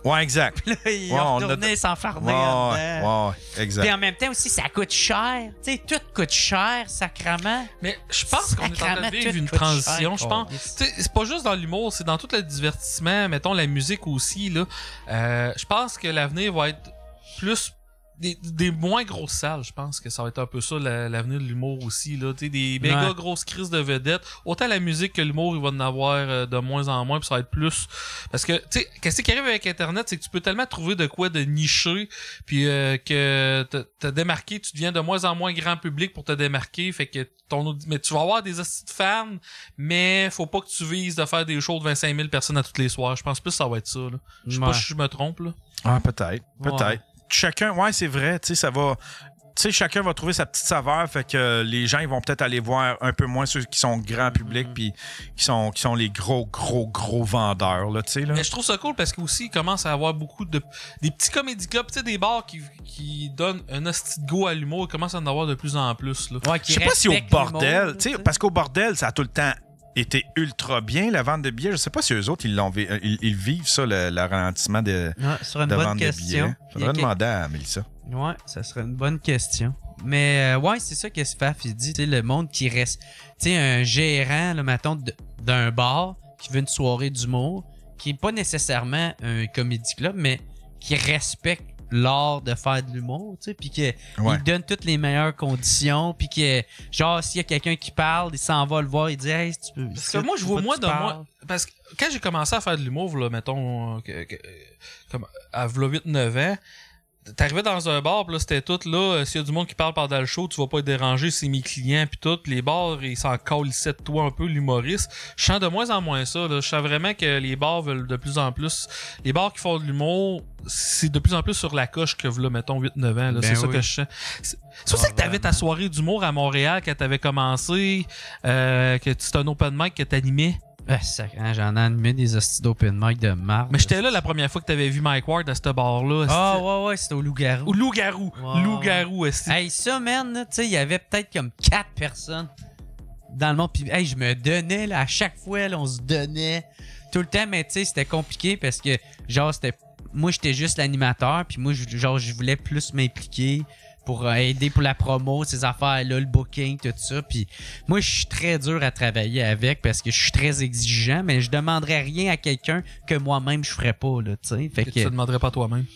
Ouais, exact. Puis là, ils ont retourné s'enfermer dedans. Ouais, exact. Puis en même temps aussi, ça coûte cher. Tu sais, tout coûte cher, sacrament. Mais je pense qu'on est en train de vivre une transition. Je pense. C'est pas juste dans l'humour, c'est dans tout le divertissement. Mettons la musique aussi, là. Je pense que l'avenir va être plus... Des moins grosses salles, je pense que ça va être un peu ça l'avenir de l'humour aussi, là. Tu sais, des méga grosses crises de vedettes. Autant la musique que l'humour, il va en avoir de moins en moins, puis ça va être plus... Parce que, tu sais, qu'est-ce qui arrive avec Internet, c'est que tu peux tellement trouver de quoi de nicher, puis que te démarquer, tu deviens de moins en moins grand public pour te démarquer, fait que mais tu vas avoir des hosties de fans, mais faut pas que tu vises de faire des shows de 25 000 personnes à tous les soirs. Je pense plus que ça va être ça, là. Je sais pas si je me trompe, là. Ah, peut-être. Chacun, c'est vrai, tu sais, ça va... Tu sais, chacun va trouver sa petite saveur, fait que les gens, ils vont peut-être aller voir un peu moins ceux qui sont grand public, puis qui sont les gros vendeurs, là, tu sais, là. Mais je trouve ça cool parce qu'aussi, il commence à avoir beaucoup des petits comédie clubs, tu sais, des bars qui donnent un hostie de go à l'humour, ils commencent à en avoir de plus en plus, là. Ouais, je sais pas si au bordel, tu sais, parce qu'au bordel, ça a tout le temps été ultra bien, la vente de billets. Je sais pas si eux autres, ils vivent ça, le ralentissement de sur une de bonne vente de question. billets. Faudrait demander à Mélissa. Ouais, ça serait une bonne question. Mais ouais, c'est ça que Faf il dit. Tu sais, le monde qui reste. Tu sais, un gérant, là, mettons, d'un bar qui veut une soirée d'humour, qui est pas nécessairement un comedy club, mais qui respecte l'art de faire de l'humour, tu sais, puis qu'il donne toutes les meilleures conditions, puis que, genre, s'il y a quelqu'un qui parle, il s'en va le voir, il dit, hey, si tu peux. Parce que moi, je vois moi de moi. Parce que quand j'ai commencé à faire de l'humour, là, mettons, comme à 8-9 ans, t'arrivais dans un bar, pis là, c'était tout, là, s'il y a du monde qui parle pendant le show, tu vas pas être dérangé, c'est mes clients, pis tout. Pis les bars, ils s'en calissaient de toi un peu, l'humoriste. Je sens de moins en moins ça, là. Je sens vraiment que les bars veulent de plus en plus... Les bars qui font de l'humour, c'est de plus en plus sur la coche que, là, mettons, 8-9 ans, là. C'est ça que je sens. C'est pour ça que t'avais ta soirée d'humour à Montréal quand t'avais commencé, que c'était un open mic que t'animais. J'en ai animé des hosties d'open mic de marde. Mais j'étais là la première fois que t'avais vu Mike Ward à ce bar-là. Ah ouais, c'était au Loup-Garou. Au Loup-Garou. Wow. Loup-Garou, aussi. Hey, ça, man, tu sais, il y avait peut-être comme 4 personnes dans le monde. Puis, hey, je me donnais, là, à chaque fois, là, on se donnait tout le temps. Mais, tu sais, c'était compliqué parce que, genre, moi, j'étais juste l'animateur. Puis moi, je voulais plus m'impliquer pour aider pour la promo, ces affaires-là, le booking, tout ça. Puis moi, je suis très dur à travailler avec parce que je suis très exigeant, mais je demanderais rien à quelqu'un que moi-même je ferais pas, là, tu sais. Fait que... Tu te demanderais pas à toi-même.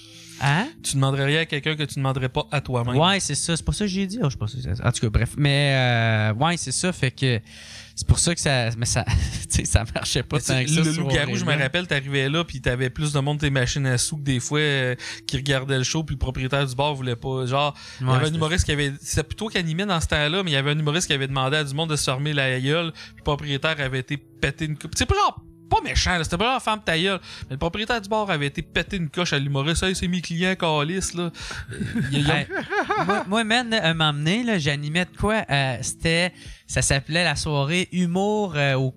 Hein? Tu demanderais rien à quelqu'un que tu demanderais pas à toi-même. Ouais, c'est ça. C'est pas ça que j'ai dit. Je sais pas ça. En tout cas, bref. Mais ouais, c'est ça. Fait que c'est pour ça que ça. Mais ça. Tu sais, ça marchait pas tant que ça. Le Loup-Garou, je me rappelle, t'arrivais là, puis t'avais plus de monde tes machines à sous que des fois qui regardaient le show, puis le propriétaire du bar voulait pas. Genre, il y avait un humoriste qui avait. C'était plutôt qu'animé dans ce temps-là, mais il y avait un humoriste qui avait demandé à du monde de se fermer la gueule, puis le propriétaire avait été pété une coupe. C'est pas genre. Pas méchant, là, c'était pas genre femme ta gueule. Mais le propriétaire du bar avait été pété une coche à l'humoriste. Hey, c'est mes clients calices, là. Moi, man, un moment donné, là, j'animais de quoi? Ça s'appelait la soirée humour au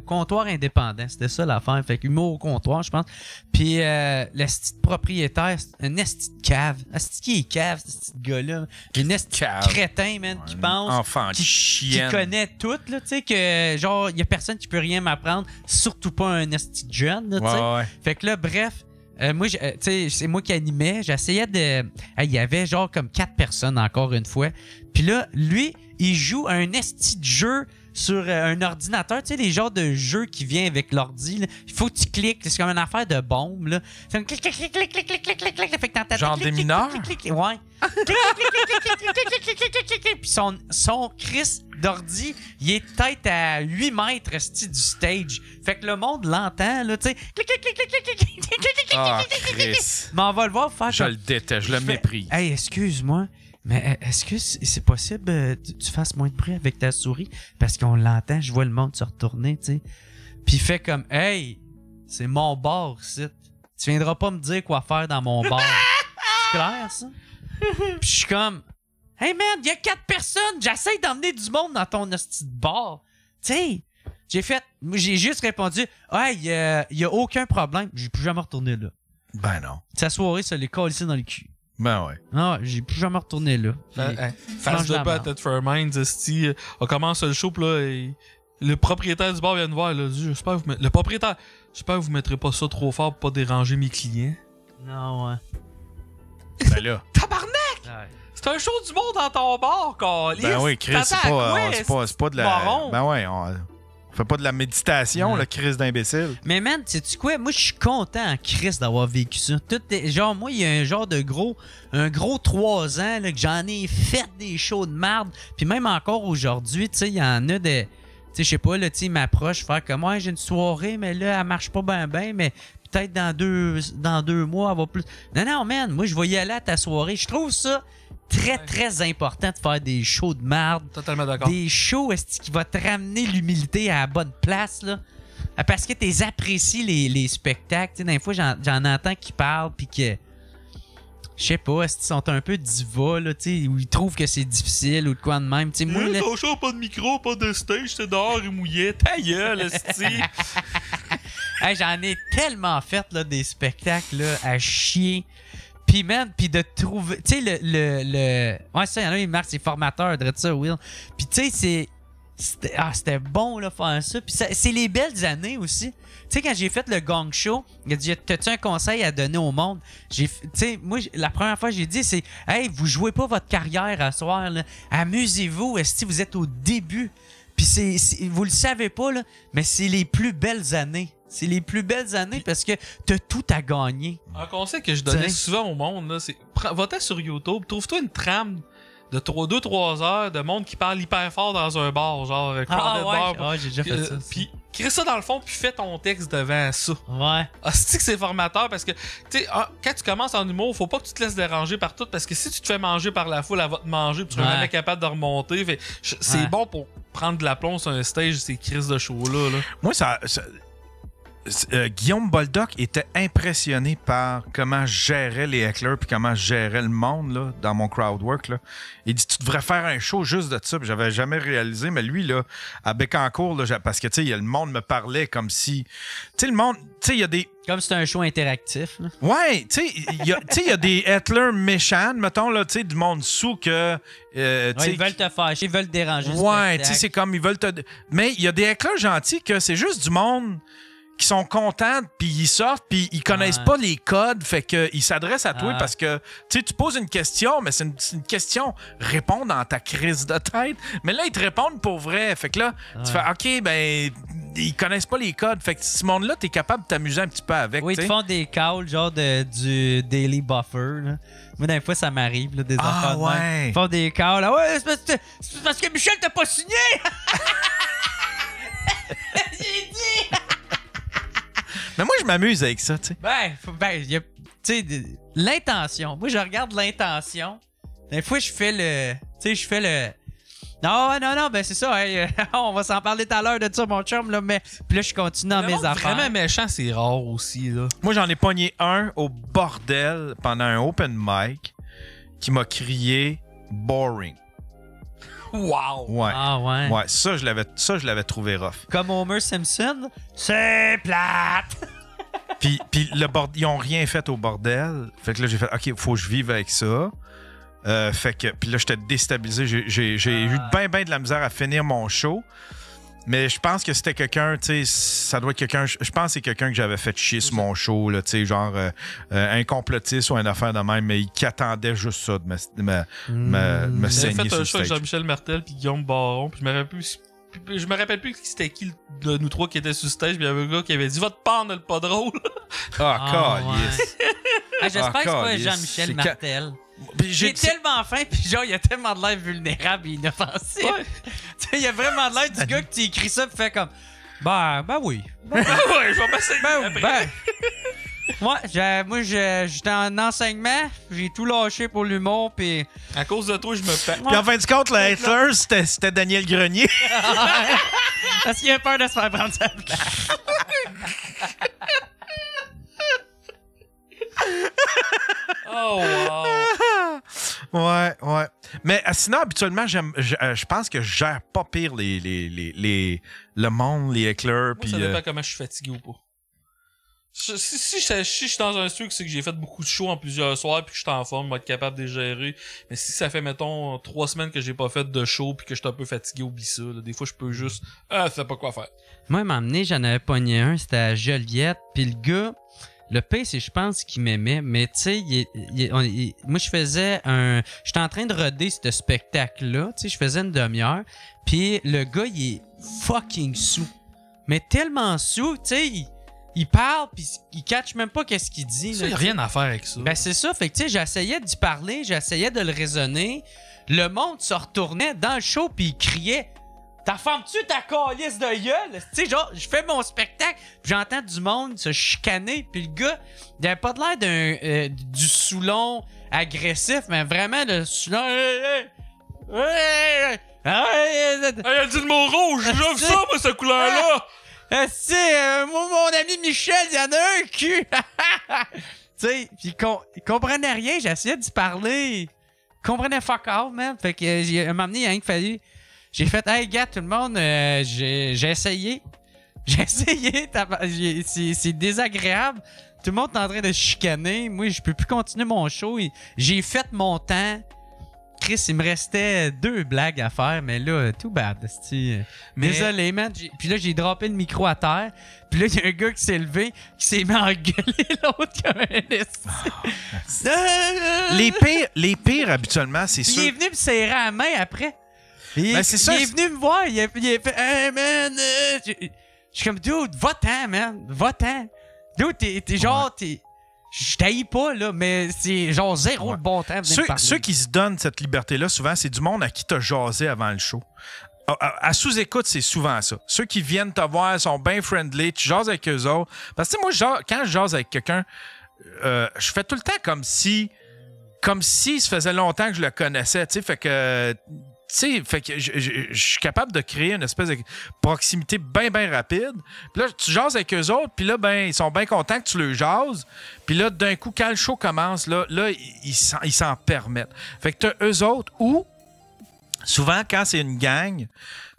comptoir indépendant. C'était ça l'affaire. Fait que humour au comptoir, je pense. Puis le petit propriétaire, un esti de cave. Esti qui est cave, ce petit gars-là. Un esti crétin, man, qui pense. Enfant qui connaît tout, là, tu sais, que genre, il y a personne qui peut rien m'apprendre, surtout pas un esti de jeune, là, tu sais. Ouais. Fait que là, bref. Moi, tu sais, c'est moi qui animais. J'essayais de... Il y avait genre comme 4 personnes, encore une fois. Puis là, lui, il joue un esti de jeu sur un ordinateur. Tu sais, les genres de jeux qui viennent avec l'ordi. Là. Il faut que tu cliques. C'est comme une affaire de bombe. Là. C'est comme clic, clic, clic, clic, clic, clic, clic, clic, clic. Fait que t'entends... Genre des mineurs? Ouais. Puis son Chris d'ordi, il est peut-être à 8 mètres esti du stage. Fait que le monde l'entend, là, tu sais. Ah, Chris. Mais on va le voir faire. Je le déteste, je le méprise. Hey, excuse-moi, mais est-ce que c'est possible que tu fasses moins de bruit avec ta souris? Parce qu'on l'entend, je vois le monde se retourner, tu sais. Puis il fait comme, hey, c'est mon bar, ici. Tu viendras pas me dire quoi faire dans mon bar. C'est clair, ça? Puis je suis comme, hey man, il y a 4 personnes, j'essaie d'emmener du monde dans ton hostie de bar. Tu sais, j'ai juste répondu, hey, il y a aucun problème, j'ai plus jamais retourné là. Ben non. Sa soirée, ça les colle ici dans le cul. Ben ouais. Non, j'ai plus jamais retourné là. Face de pas à Ted Fairminds, esti, on commence le show, pis là, le propriétaire du bar vient de voir, là, dit, j'espère que vous mettrez pas ça trop fort pour pas déranger mes clients. Non, ouais. Ben là. Tabarnak! Ouais. C'est un show du monde dans ton bar, câlisse! Ben oui, Chris, c'est pas de la... Baron. Ben ouais, on fait pas de la méditation, le Chris d'imbécile. Mais man, sais-tu quoi? Moi, je suis content en Christ d'avoir vécu ça. Genre, moi, il y a un genre de un gros 3 ans là, que j'en ai fait des shows de marde. Puis même encore aujourd'hui, tu sais, il y en a des... Tu sais, je sais pas, là, tu sais, ils m'approchent, faire comme, ouais, j'ai une soirée, mais là, elle marche pas ben, mais peut-être dans deux mois, elle va plus... Non, man, moi, je vais y aller à ta soirée. Je trouve ça très important de faire des shows de marde. Totalement d'accord. Des shows qui vont te ramener l'humilité à la bonne place, là. Parce que tu apprécies les spectacles. T'sais, des fois, j'en entends qui parlent, puis que... Je sais pas, est-ce qu'ils sont un peu divas, là, tu sais, ou ils trouvent que c'est difficile, ou de quoi de même. Tu sais, moi, là... Ton show, pas de micro, pas de stage, c'est dehors et mouillé. Ta gueule, esti! Hey, j'en ai tellement fait, là, des spectacles, là, à chier. Puis, man, puis de trouver... Tu sais, le... Ouais, ça, il y en a, il marque, c'est formateur, de ça, Will. Puis, tu sais, C'était bon, là, faire ça. Puis c'est les belles années aussi. Tu sais, quand j'ai fait le Gong Show, il a dit, t'as-tu un conseil à donner au monde? Tu sais, moi, la première fois que j'ai dit, c'est, hey, vous jouez pas votre carrière à soir, là. Amusez-vous, si vous êtes au début. Puis vous le savez pas, là, mais c'est les plus belles années. C'est les plus belles années parce que t'as tout à gagner. Un conseil que je donnais souvent au monde, là, c'est va-t'en sur YouTube, trouve-toi une trame de 2-3 heures de monde qui parle hyper fort dans un bar, genre crowded bar. Ah, j'ai déjà fait ça. Puis crée ça dans le fond, puis fais ton texte devant ça. Ouais. C'est que c'est formateur parce que, tu sais, quand tu commences en humour, faut pas que tu te laisses déranger par tout parce que si tu te fais manger par la foule, elle va te manger, puis tu seras jamais capable de remonter. C'est bon pour prendre de l'aplomb sur un stage, ces crises de show-là. Là. Moi, Guillaume Boldoc était impressionné par comment je gérais les hecklers puis comment je gérais le monde là, dans mon crowdwork. Là. Il dit, tu devrais faire un show juste de ça. Puis j'avais jamais réalisé, mais lui, là, à Bécancour, là, parce que le monde me parlait comme si... Tu sais, le monde... Tu sais, il y a des... Comme c'est un show interactif. Là. Ouais, tu sais, il y a des hecklers méchants, mettons, là, tu sais, du monde sous que... ils veulent te fâcher, ils veulent te déranger. Ouais, tu sais, c'est comme ils veulent te... Mais il y a des hecklers gentils que c'est juste du monde... qui sont contents, puis ils sortent, puis ils connaissent pas les codes, fait qu'ils s'adressent à toi parce que tu poses une question, mais c'est une question, réponds dans ta crise de tête. Mais là, ils te répondent pour vrai. Fait que là, tu fais OK, ben, ils connaissent pas les codes. Fait que ce monde-là, t'es capable de t'amuser un petit peu avec. Oui, ils te font des calls, genre du Daily Buffer. Là. Moi, des fois, ça m'arrive, là, des affaires de même. Ils font des calls. Là, ouais, c'est parce que Michel t'a pas signé! J'ai dit! Mais moi, je m'amuse avec ça, tu sais. Tu sais, l'intention. Moi, je regarde l'intention. Des fois, je fais le... Non, ben c'est ça. Hey, on va s'en parler tout à l'heure de ça, mon chum, là, mais... Puis là, je continue dans mes affaires. Vraiment méchant, c'est rare aussi, là. Moi, j'en ai pogné un au bordel pendant un open mic qui m'a crié « boring ». Wow! Ouais. Ah ouais? Ouais, ça, je l'avais trouvé rough. Comme Homer Simpson, c'est plate! Puis ils ont rien fait au bordel. Fait que là, j'ai fait, OK, faut que je vive avec ça. Fait que, puis là, j'étais déstabilisé. J'ai eu ben de la misère à finir mon show. Mais je pense que c'était quelqu'un, tu sais, ça doit être quelqu'un, je pense que c'est quelqu'un que j'avais fait chier sur mon show, là, tu sais, genre un complotiste ou une affaire de même, mais qui attendait juste ça de me saigner sur J'ai fait un le show avec stage. Jean-Michel Martel puis Guillaume Baron, puis je me rappelle plus c'était qui de nous trois qui était sur le stage, puis il y avait un gars qui avait dit « Va te pendre, le pas drôle! » Calice. J'espère que c'est pas calice. Jean-Michel Martel. J'ai Il est tellement fin, puis genre, il a tellement de l'air vulnérable et inoffensif. Ouais. Tu sais, il a vraiment de l'air du gars que tu écris ça, puis fait comme, ben oui. Ouais, je vais m'essayer Moi, j'étais en enseignement, j'ai tout lâché pour l'humour, puis... À cause de toi, je me pète. Puis en fin de compte, le Hitler, c'était Daniel Grenier. Parce qu'il a peur de se faire prendre sa place. Oh, wow! Ouais. Mais sinon, habituellement, je pense que je gère pas pire le monde, les éclairs. Moi, ça dépend comment je suis fatigué ou pas. Si je suis dans un truc, c'est que j'ai fait beaucoup de shows en plusieurs soirs puis que je suis en forme, je vais être capable de les gérer. Mais si ça fait, mettons, 3 semaines que j'ai pas fait de show puis que je suis un peu fatigué, oublie ça. Là. Des fois, je peux juste... je sais pas quoi faire. Moi, il m'a amené, j'en avais pogné un, c'était à Joliette, puis le gars... Le pire, c'est je pense qu'il m'aimait, mais tu sais, moi, j'étais en train de roder ce spectacle-là, tu sais, je faisais une demi-heure, puis le gars, il est fucking sous. Mais tellement sous, tu sais, il parle, puis il catch même pas qu'est-ce qu'il dit. Ça, y a rien à faire avec ça. Ben, c'est ça, fait que tu sais, j'essayais d'y parler, j'essayais de le raisonner. Le monde se retournait dans le show, puis il criait... T'as fermes-tu ta calice de gueule? Tu sais, genre, je fais mon spectacle, puis j'entends du monde se chicaner, puis le gars, il avait pas de l'air du Soulon agressif, mais vraiment le Soulon... Il a dit le mot rouge, j'ouvre ça, moi, cette couleur-là! Moi, mon ami Michel, il y en a un cul! Tu sais, pis il comprenait rien, j'essayais d'y parler. Il comprenait fuck off, man. Fait que, un moment donné, il a rien qu'il fallu... J'ai fait, hey, gars, tout le monde, j'ai essayé. J'ai essayé. C'est désagréable. Tout le monde est en train de chicaner. Moi, je peux plus continuer mon show. J'ai fait mon temps. Chris, il me restait 2 blagues à faire, mais là, too bad. Désolé, man. Puis là, j'ai droppé le micro à terre. Puis là, il y a un gars qui s'est levé, qui s'est mis à engueuler l'autre comme un Les pires, habituellement, c'est Puis sûr. il est venu me serrer la main après. Ben, c'est ça, il est venu me voir. Il a fait « Hey, man! Je suis comme « Dude, va-t'en, man! Va-t'en! » Dude, t'es genre... Je t'haïs pas, là, mais c'est genre zéro de bon temps. Ceux qui se donnent cette liberté-là, souvent, c'est du monde à qui t'as jasé avant le show. À sous-écoute, c'est souvent ça. Ceux qui viennent te voir sont bien friendly, tu jases avec eux autres. Parce que moi, quand je jase avec quelqu'un, je fais tout le temps comme si ça faisait longtemps que je le connaissais. Tu sais, fait que je suis capable de créer une espèce de proximité bien, bien rapide. Puis là, tu jases avec eux autres, puis là, ben, ils sont bien contents que tu le jases. Puis là, d'un coup, quand le show commence, là ils s'en permettent. Fait que t'as eux autres ou, souvent, quand c'est une gang,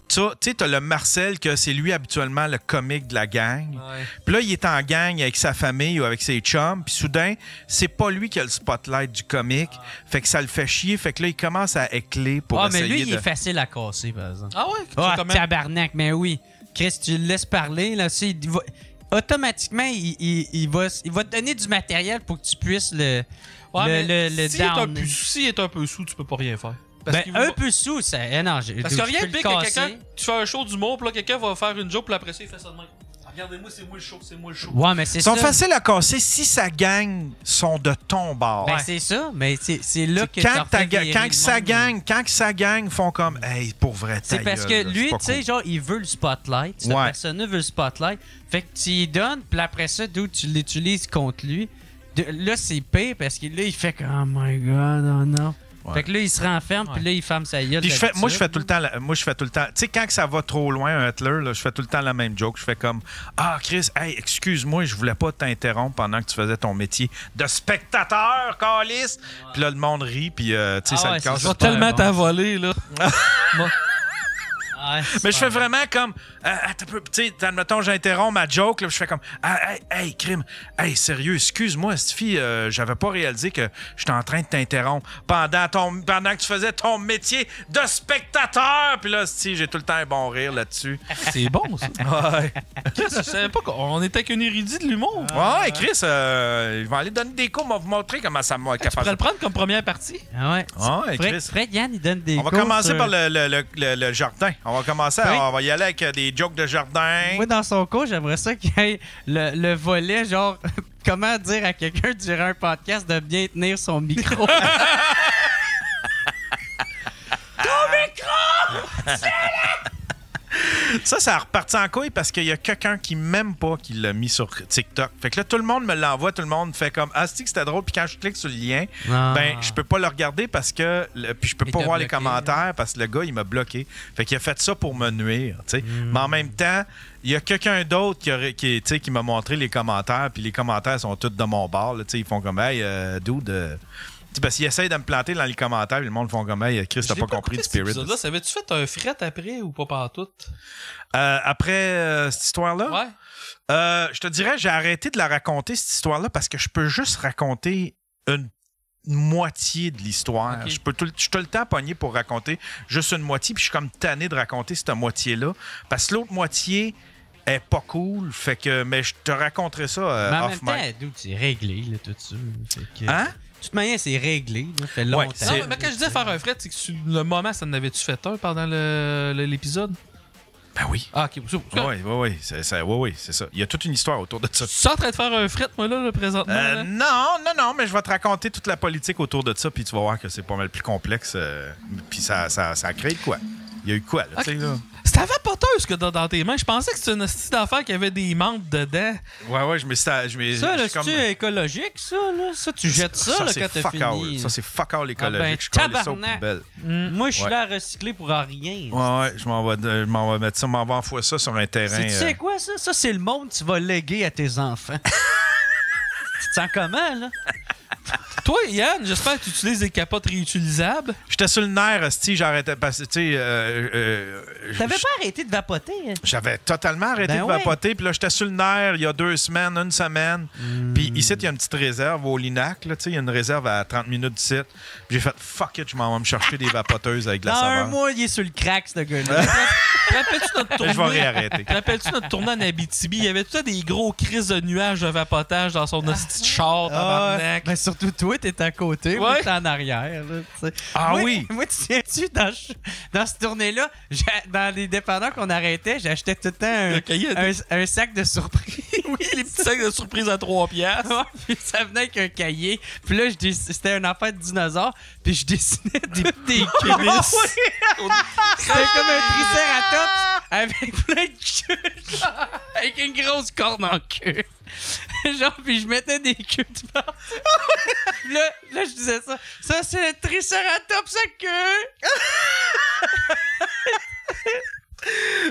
tu sais, t'as le Marcel, que c'est lui habituellement le comique de la gang. Ouais. Puis là, il est en gang avec sa famille ou avec ses chums. Puis soudain, c'est pas lui qui a le spotlight du comique. Fait que ça le fait chier. Fait que là, il commence à écler pour essayer mais lui, de... il est facile à casser, par exemple. Ah ouais? Ah, Comment? tabarnak, mais oui. Chris, tu le laisses parler, là, automatiquement, il va te donner du matériel pour que tu puisses le S'il down. est un peu sous, tu peux pas rien faire. Un peu sous, ça. Non, Parce que rien de de pire que quelqu'un, tu fais un show d'humour, puis là, quelqu'un va faire une joke, puis après ça, il fait ça de même. Regardez-moi, c'est moi le show. Ouais, mais c'est Ils ça. sont faciles à casser si sa gang sont de ton bord. Ben, c'est ça, mais c'est là que quand sa gang font comme hey, pour vrai, ta c'est parce gueule, que lui, c'est pas tu sais, cool. genre, il veut le spotlight. Cette Ouais. personne-là veut le spotlight. Fait que tu y donnes, puis après ça, d'où tu l'utilises contre lui. Là, c'est pire parce que là, il fait comme oh my god, oh non. Ouais. Fait que là, il se renferme, puis là, il ferme sa gueule. Puis moi, je fais tout le temps. Tu sais, quand que ça va trop loin, un Hitler, là, je fais tout le temps la même joke. Je fais comme ah, Chris, hey, excuse-moi, je voulais pas t'interrompre pendant que tu faisais ton métier de spectateur, calice. Puis là, le monde rit, puis tu sais, ça le casse. Je vais tellement bon. t'avoler, là. Ouais, Mais je fais vraiment comme. Tu sais, admettons, j'interromps ma joke, là, je fais comme. Hey, crime. Hey, sérieux, excuse-moi, Stifi, j'avais pas réalisé que j'étais en train de t'interrompre pendant que tu faisais ton métier de spectateur. Puis là, j'ai tout le temps un bon rire là-dessus. C'est bon, ça. Ouais. Chris, je savais pas qu'on était qu'un érudit de l'humour. Ouais, Chris, il va aller donner des cours, on va vous montrer comment ça m'a Tu pourrais le prendre comme première partie. Ah ouais. Ouais, Chris. Fred, Yann, il donne des On va cours commencer sur- par le jardin. On va commencer, Oui. on va y aller avec des jokes de jardin. Moi, dans son cours, j'aimerais ça qu'il y ait le volet, genre, comment dire à quelqu'un durant un podcast de bien tenir son micro. Ça a reparti en couille parce qu'il y a quelqu'un qui m'aime pas qui l'a mis sur TikTok. Fait que là, tout le monde me l'envoie, tout le monde fait comme ah, c'est que c'était drôle. Puis quand je clique sur le lien, ben, je peux pas le regarder parce que. Puis je peux pas t'a voir les bloqué. commentaires parce que le gars, il m'a bloqué. Fait qu'il a fait ça pour me nuire, tu sais. Mais en même temps, il y a quelqu'un d'autre qui m'a montré les commentaires. Puis les commentaires sont tous de mon bord. Là, ils font comme hey, dude. Parce qu'ils essayent de me planter dans les commentaires, puis le monde font comme hey, Chris, t'as pas compris du spirit. Là, ça avait-tu fait un fret après ou pas partout? Après cette histoire-là, Ouais. je te dirais, j'ai arrêté de la raconter, cette histoire-là, parce que je peux juste raconter une moitié de l'histoire. Ok. Je suis tout le temps pogné pour raconter juste une moitié, puis je suis comme tanné de raconter cette moitié-là, parce que l'autre moitié est pas cool, fait que, mais je te raconterai ça Mais en même off-mic. temps, dude, c'est réglé, là, tout ça. Fait que- Hein? De toute manière, c'est réglé. Ça fait longtemps. c'est- Non, mais quand je disais faire un fret, c'est que sur le moment, ça en avait-tu fait un pendant l'épisode? Ben oui. Ah, ok. Oui, c'est ça. Il y a toute une histoire autour de ça. Tu es en train de faire un fret, moi, là, présentement? là? Non, mais je vais te raconter toute la politique autour de ça, puis tu vas voir que c'est pas mal plus complexe. Puis ça a créé de quoi? Il y a eu quoi, là, tu sais, là? C'était vapoteux, ce que t'as dans tes mains. Je pensais que c'était une petite d'affaires qui avait des membres dedans. Ouais, Ça, là, c'est écologique, ça, là? Ça, tu jettes ça, là, c'est quand t'as fuck all. fini. Ça, c'est fuck all écologique. Ah ben, je colle ça aux tabarnak. poubelles. Moi, je suis Ouais. là à recycler pour rien. Ouais, je m'en vais mettre ça, m'en vais enfouir ça sur un terrain. Tu sais quoi, ça? Ça, c'est le monde que tu vas léguer à tes enfants. Tu te sens comment, là? Toi, Yann, j'espère que tu utilises des capotes réutilisables. J'étais sur le nerf, esti, j'arrêtais parce que, tu sais... T'avais pas arrêté de vapoter? Hein? J'avais totalement arrêté Ben de ouais. vapoter. Puis là, j'étais sur le nerf il y a 2 semaines, une semaine. Puis ici, il y a une petite réserve au Linac. Là, tu sais, il y a une réserve à 30 minutes d'ici. Puis j'ai fait, fuck it, je m'en vais me chercher des vapoteuses avec de la Dans saveur. un mois, il est sur le crack, ce gars-là. Te rappelles-tu notre Je vais tournée? réarrêter. Te rappelles-tu notre tournée en Abitibi? Il y avait tout ça des gros crises de nuages de vapotage dans son hostie de char, tabarnak. Ben surtout toi, t'es à côté, moi, Ouais. t'es en arrière. Là, tu sais. Ah Moi- oui? Moi, tu viens-tu, dans cette tournée-là, dans les dépanneurs qu'on arrêtait, j'achetais tout le temps Le cahier à un sac de surprise. Oui, les petits sacs de surprise à 3 piastres. Ouais, puis ça venait avec un cahier. Puis là, c'était une affaire de dinosaure. Puis je dessinais des culisses. C'était comme un tricératops avec plein de queues. Avec une grosse corne en queue. Genre, puis je mettais des queues de partout. Puis là, je disais ça. Ça, c'est le tricératops à queue.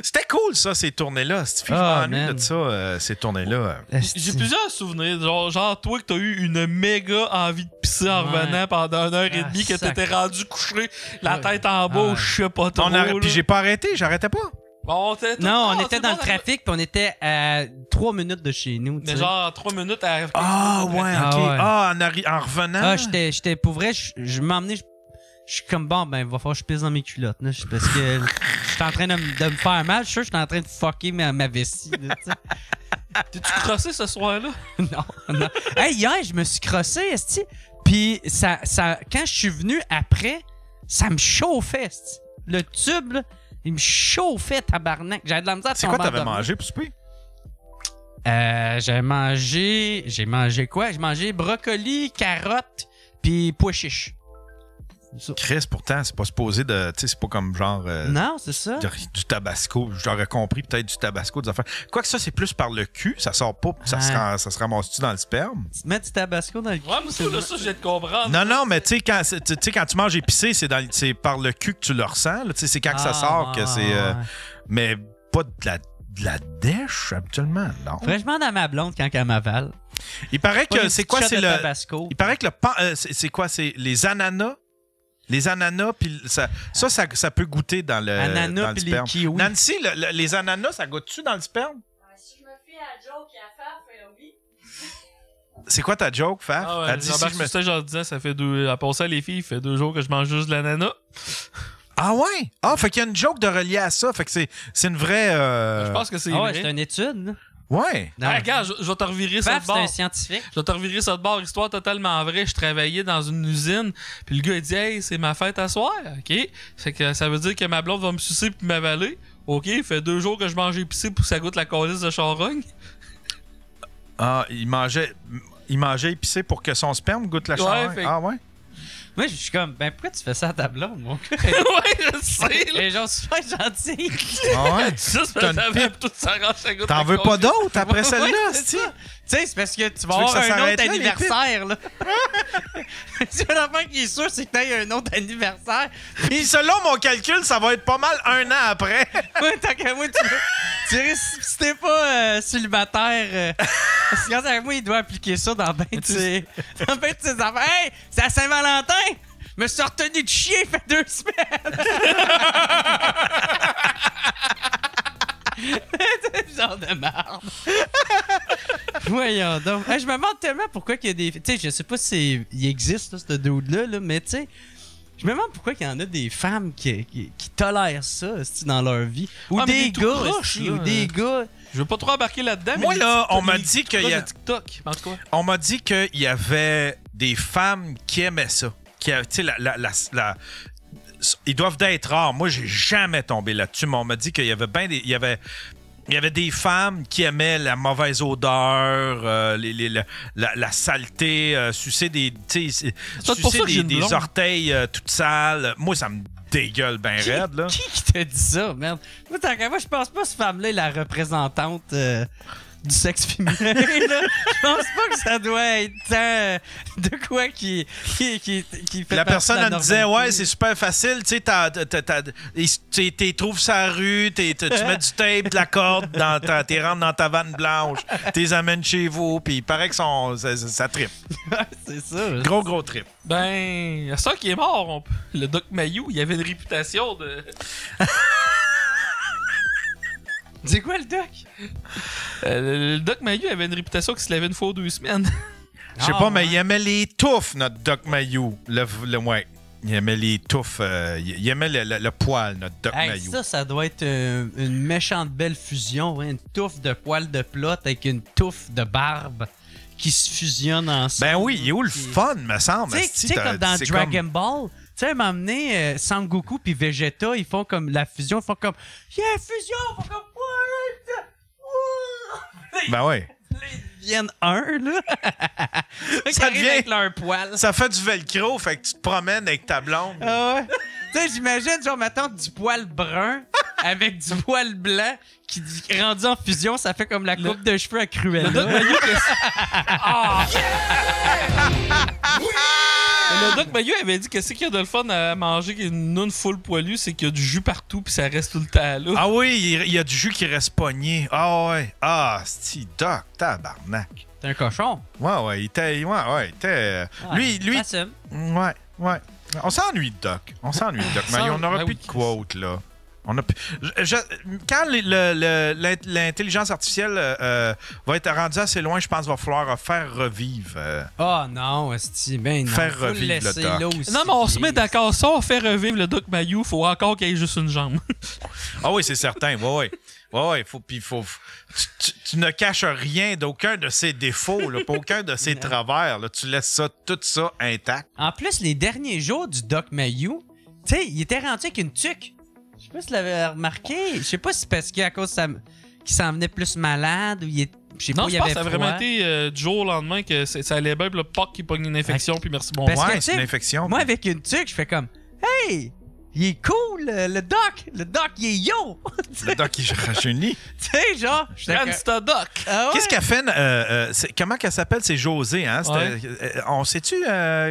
C'était cool, ça, ces tournées-là. Si je Ah, m'ennuie man. de ça, ces tournées-là. J'ai plusieurs souvenirs. Genre toi, que t'as eu une méga envie de pisser en Ouais. revenant pendant 1h30, que t'étais rendu couché, la tête en bas, ou je sais pas trop. Puis j'ai pas arrêté, j'arrêtais pas. Bon, Non, on était dans le trafic, puis on était à 3 minutes de chez nous. tu Mais sais. genre 3 minutes à. Ah, ouais, Ah, ok. ouais. En revenant. Ah, j'étais pour vrai, je m'emmenais, je suis comme bon, ben, il va falloir que je pisse dans mes culottes, là, parce que je suis en train de me faire mal, je suis sûr que je suis en train de fucker ma vessie, là, tu sais. T'es-tu crossé ce soir-là? Non. Hey, hier, je me suis crossé, esti, puis ça, quand je suis venu après, ça me chauffait, esti. Le tube, là, il me chauffait, tabarnak. J'avais de la misère à C'est quoi tomber t'avais endormi. mangé pour souper? J'ai mangé quoi? J'ai mangé brocoli, carottes, puis pois chiches. Ça. Chris, pourtant, c'est pas supposé de. Tu sais, c'est pas comme genre. Non, c'est ça. Du tabasco. J'aurais compris peut-être du tabasco, des affaires. Quoique ça, c'est plus par le cul. Ça sort pas. Ça se ramasse-tu dans le sperme? Tu te mets du tabasco dans le cul. Ouais, mais ça, je viens de comprendre. Non, mais tu sais, quand tu manges épicé, c'est par le cul que tu le ressens. là. Tu sais, c'est quand que ça sort que c'est. ouais. Mais pas de la dèche, habituellement, non. Faudrait que je demande à ma blonde quand elle m'avale. Il paraît Pas que des c'est petites quoi? shots C'est de le. tabasco. Il paraît que c'est quoi? C'est les ananas. Les ananas, puis ça peut goûter dans le, Ananas dans le puis les sperme. kiwis. Nancy, les ananas, ça goûte-tu dans le sperme? Si je me fie à Joe qui a fait, oui. C'est quoi ta joke, Faf? Ah ouais, Elle dit si Jean-Marc je me... Toussaint, genre disais, ça fait 2. À passer à les filles, il fait 2 jours que je mange juste de l'ananas. Ah ouais? Ah, fait qu'il y a une joke de relier à ça. Fait que c'est une vraie... Je pense que c'est Ah ouais, vrai. c'est une étude, là. Ouais. Non. Ah, regarde, je vais te revirer ça Paf, de c'est bord. un scientifique. Je vais te revirer ça de bord. Histoire totalement vraie. Je travaillais dans une usine. Puis le gars, il dit, hey, c'est ma fête à soir. OK? Fait que ça veut dire que ma blonde va me sucer puis m'avaler. OK? Il fait 2 jours que je mange épicé pour que ça goûte la calice de charogne. Ah, il mangeait épicé pour que son sperme goûte la Ouais, charogne. fait- Ah ouais? Moi, je suis comme, ben pourquoi tu fais ça à ta blonde, mon gars? Ouais, je sais. Elle est genre super gentille. Ah ouais? Juste T'as parce une que ça avait pipe. tout s'arrange, ça goûte T'en la veux pas calice. d'autres après celle-là, Ouais, c'ti? ça. Tu sais, c'est parce que tu vas veux que avoir ça un s'arrête autre là, les anniversaire, là. C'est une affaire qui est sûre, c'est que t'as un autre anniversaire. Puis selon mon calcul, ça va être pas mal 1 an après. Ouais, tant qu'à moi, tu risques, si t'es pas célibataire, parce que quand avec moi, il doit appliquer ça dans ben de ses affaires. Hey, c'est à Saint-Valentin! Je me suis retenu de chier, il fait 2 semaines! Genre de merde. Voyons donc. Hey, je me demande tellement pourquoi il y a des... Tu sais, je sais pas si il existe, là, ce dude-là, là, mais tu sais... Je me demande pourquoi il y en a des femmes qui tolèrent ça esti, dans leur vie. Ou Ah, mais des des tout gars, croches, esti, là. ou des gars... Je veux pas trop embarquer là-dedans. Moi, mais là, les on m'a TikTok- dit qu'il y les a- TikTok, en tout cas. On m'a dit qu'il y avait des femmes qui aimaient ça. Tu sais, ils doivent d'être rares. Moi, j'ai jamais tombé là-dessus, mais on m'a dit qu'il y avait bien des... Il y avait des femmes qui aimaient la mauvaise odeur, la saleté, sucer des, tu sais, C'est pour ça que j'ai sucer une des blonde. orteils toutes sales. Moi, ça me dégueule bien raide, là. Qui t'a dit ça, merde? Moi, tant qu'à moi, je pense pas que cette femme-là est la représentante du sexe féminin, là. Je pense pas que ça doit être tant de quoi qui fait La partie personne, de la elle me disait, normalité. ouais, c'est super facile, tu sais, t'es trouves sa rue, tu mets du tape, de la corde, t'es rentres dans ta vanne blanche, t'es amènes chez vous, puis il paraît que ça trippe. C'est ça. Gros trip. Ben, à ça qui est mort, le Doc Mayou, il avait une réputation de... C'est quoi le doc? le Doc Mayou avait une réputation qu'il se lavait une fois ou 2 semaines. Je sais pas, mais il aimait les touffes, notre Doc Mayou. Ouais. Il aimait les touffes. Il aimait le poil, notre Doc Hey, Mayou. ça doit être une méchante belle fusion. Hein? Une touffe de poils de plot avec une touffe de barbe qui se fusionne ensemble. Ben oui, il est où le fun, me semble? Tu sais, comme dans c'est Dragon Ball, tu sais, à un moment donné, Sangoku puis Vegeta, ils font comme la fusion, ils font comme yeah, fusion, ils font comme Ben ouais. ils deviennent un, là. Ça Ils arrivent devient- avec leur poil. Ça fait du velcro, fait que tu te promènes avec ta blonde. Ah ouais. Tu sais, j'imagine, genre, mettons, du poil brun avec du poil blanc qui rendu en fusion, ça fait comme la coupe de cheveux à Cruella. Le Doc Mayou avait dit que ce qu'il y a de le fun à manger une noune full poilue, c'est qu'il y a du jus partout puis ça reste tout le temps là. Ah oui, il y a du jus qui reste pogné. Ah ouais. Ah, c'est Doc, tabarnak. T'es un cochon. Ouais, il était. Lui. Facile. Ouais. On s'ennuie de Doc. On Mais on n'aura Ben plus oui. de quote, là. On a plus- quand l'intelligence artificielle va être rendue assez loin, je pense qu'il va falloir faire revivre. Oh non, esti, ben non. Faire Faut le revivre le laisser doc. là aussi. Non, mais on se met d'accord. Si on fait revivre le Doc Mayou, faut encore qu'il y ait juste une jambe. Ah oui, c'est certain. Ouais. Tu ne caches rien d'aucun de ses défauts, là, pas aucun de ses travers. Là. Tu laisses tout ça intact. En plus, les derniers jours du Doc Mayou, tu sais, il était rendu avec une tuque. Je sais pas si tu l'avais remarqué. Je sais pas si c'est parce qu'à cause qu'il s'en venait plus malade ou il est. Je sais pas, Non, il je y pense avait que ça a froid. vraiment été du jour au lendemain que ça allait bien, puis le POC qui pogne une infection, puis merci, bon. Parce que, Ouais, tu c'est une sais, infection. Moi, avec une tuque, je fais comme hey, il est cool, le Doc. Le Doc, il est yo. Le Doc, il rajeunit. Tu sais, genre. j'étais comme, Grand Doc! ah ouais? Qu'est-ce qu'elle fait? Comment qu'elle s'appelle? C'est José, hein? On sait-tu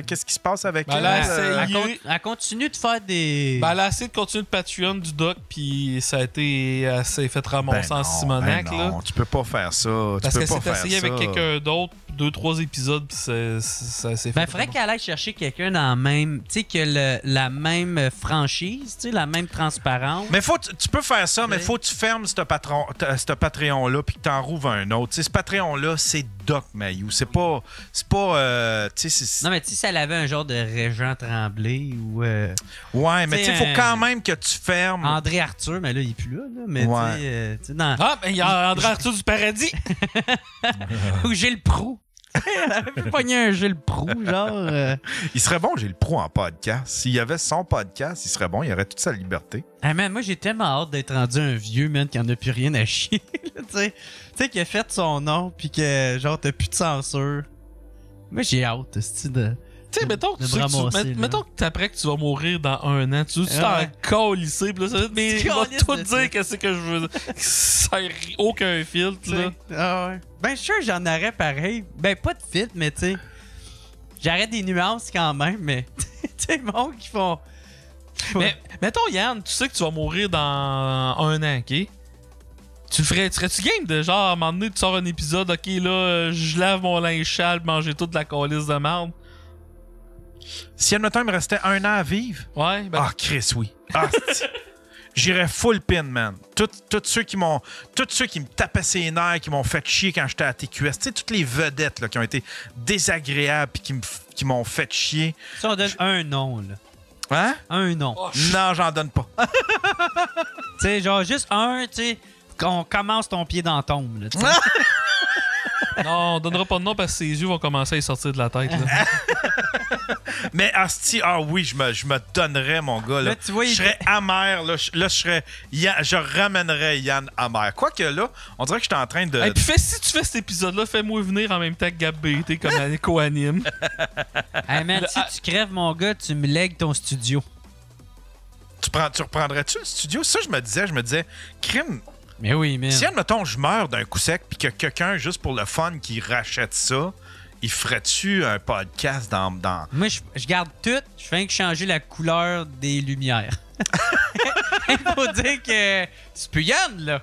qu'est-ce qui se passe avec Ben elle? là, Elle continue de faire des. Ben, elle a essayé de continuer le Patreon du Doc, puis ça a été assez fait ramasser en Simonac, là. non, tu peux pas faire ça. Parce tu peux qu'elle pas s'est faire essayée ça. avec quelqu'un d'autre, 2-3 épisodes, puis ça s'est fait. Ben, faudrait qu'elle aille chercher quelqu'un dans la même. Tu sais, que la même franchise, tu sais, la même transparence. Mais tu peux faire ça, mais faut que tu fermes ce Patreon-là puis que tu en rouvres un autre. Tu sais, ce Patreon-là, c'est Doc Mayou. C'est pas tu sais, c'est... Non, mais tu sais, si elle avait un genre de Régent Tremblay ou Ouais, mais tu sais, t'sais, faut quand même que tu fermes. André Arthur, mais là, il est plus là. Mais Ouais. tu sais, dans. Ah, ben, il y a André Arthur du Paradis! Ou Gilles Proulx. Elle avait pu pogner un Gilles Proulx, genre. Il serait bon, j'ai le pro en podcast. S'il y avait son podcast, il serait bon, il aurait toute sa liberté. Hey man, moi, j'ai tellement hâte d'être rendu un vieux, man, qui en a plus rien à chier. là, tu sais, qui a fait son nom, puis que, genre, t'as plus de censure. Moi, j'ai hâte, c'est de. Tu sais, mettons que de tu sais que ramasser, là. mettons que t'apprends que tu vas mourir dans 1 an. Tu t'en Ouais. calisser, pis là, ça va être, mais Tu il va calisses tout de dire ça. qu'est-ce que je veux. Ça n'a aucun filtre, là. Ah ouais. Ben, sûr, j'en aurais pareil. Ben, pas de fit, mais tu sais. J'aurais des nuances quand même, mais. tu sais, monde qui font. Mais, mettons, Yann, tu sais que tu vas mourir dans 1 an, ok? Tu serais-tu game de genre, à un moment donné, tu sors un épisode, ok, là, je lave mon linge sale, manger toute la calice de merde? Si, admettons, il me restait 1 an à vivre. Ouais, ben. Ah, Chris, oui. Ah, j'irais full pin, man. Tous ceux qui me tapaient ses nerfs, qui m'ont fait chier quand j'étais à TQS. Tu sais, toutes les vedettes là, qui ont été désagréables et qui m'ont fait chier. Si on donne un nom, là. Hein? Un nom. Non, j'en donne pas. Tu sais, genre, juste un, tu sais, qu'on commence ton pied dans la tombe, là. tu sais. Non, on donnera pas de nom parce que ses yeux vont commencer à y sortir de la tête, là. Mais asti, oui, je me donnerais, mon gars. Là. Là, tu vois, je serais amer. Là, je ramènerais Yann amer. Quoique là, on dirait que j'étais en train de... Et puis si tu fais cet épisode-là, fais-moi venir en même temps que Gab BT comme co-anime. Hey man, si tu crèves, mon gars, tu me lègues ton studio. Tu reprendrais-tu le studio? Ça, je me disais, crime... Mais oui, mais. Si, admettons, je meurs d'un coup sec puis que quelqu'un, juste pour le fun, qui rachète ça, il ferait-tu un podcast dans... Moi, je garde tout. Je fais que changer la couleur des lumières. Il faut dire que c'est plus Yann, là.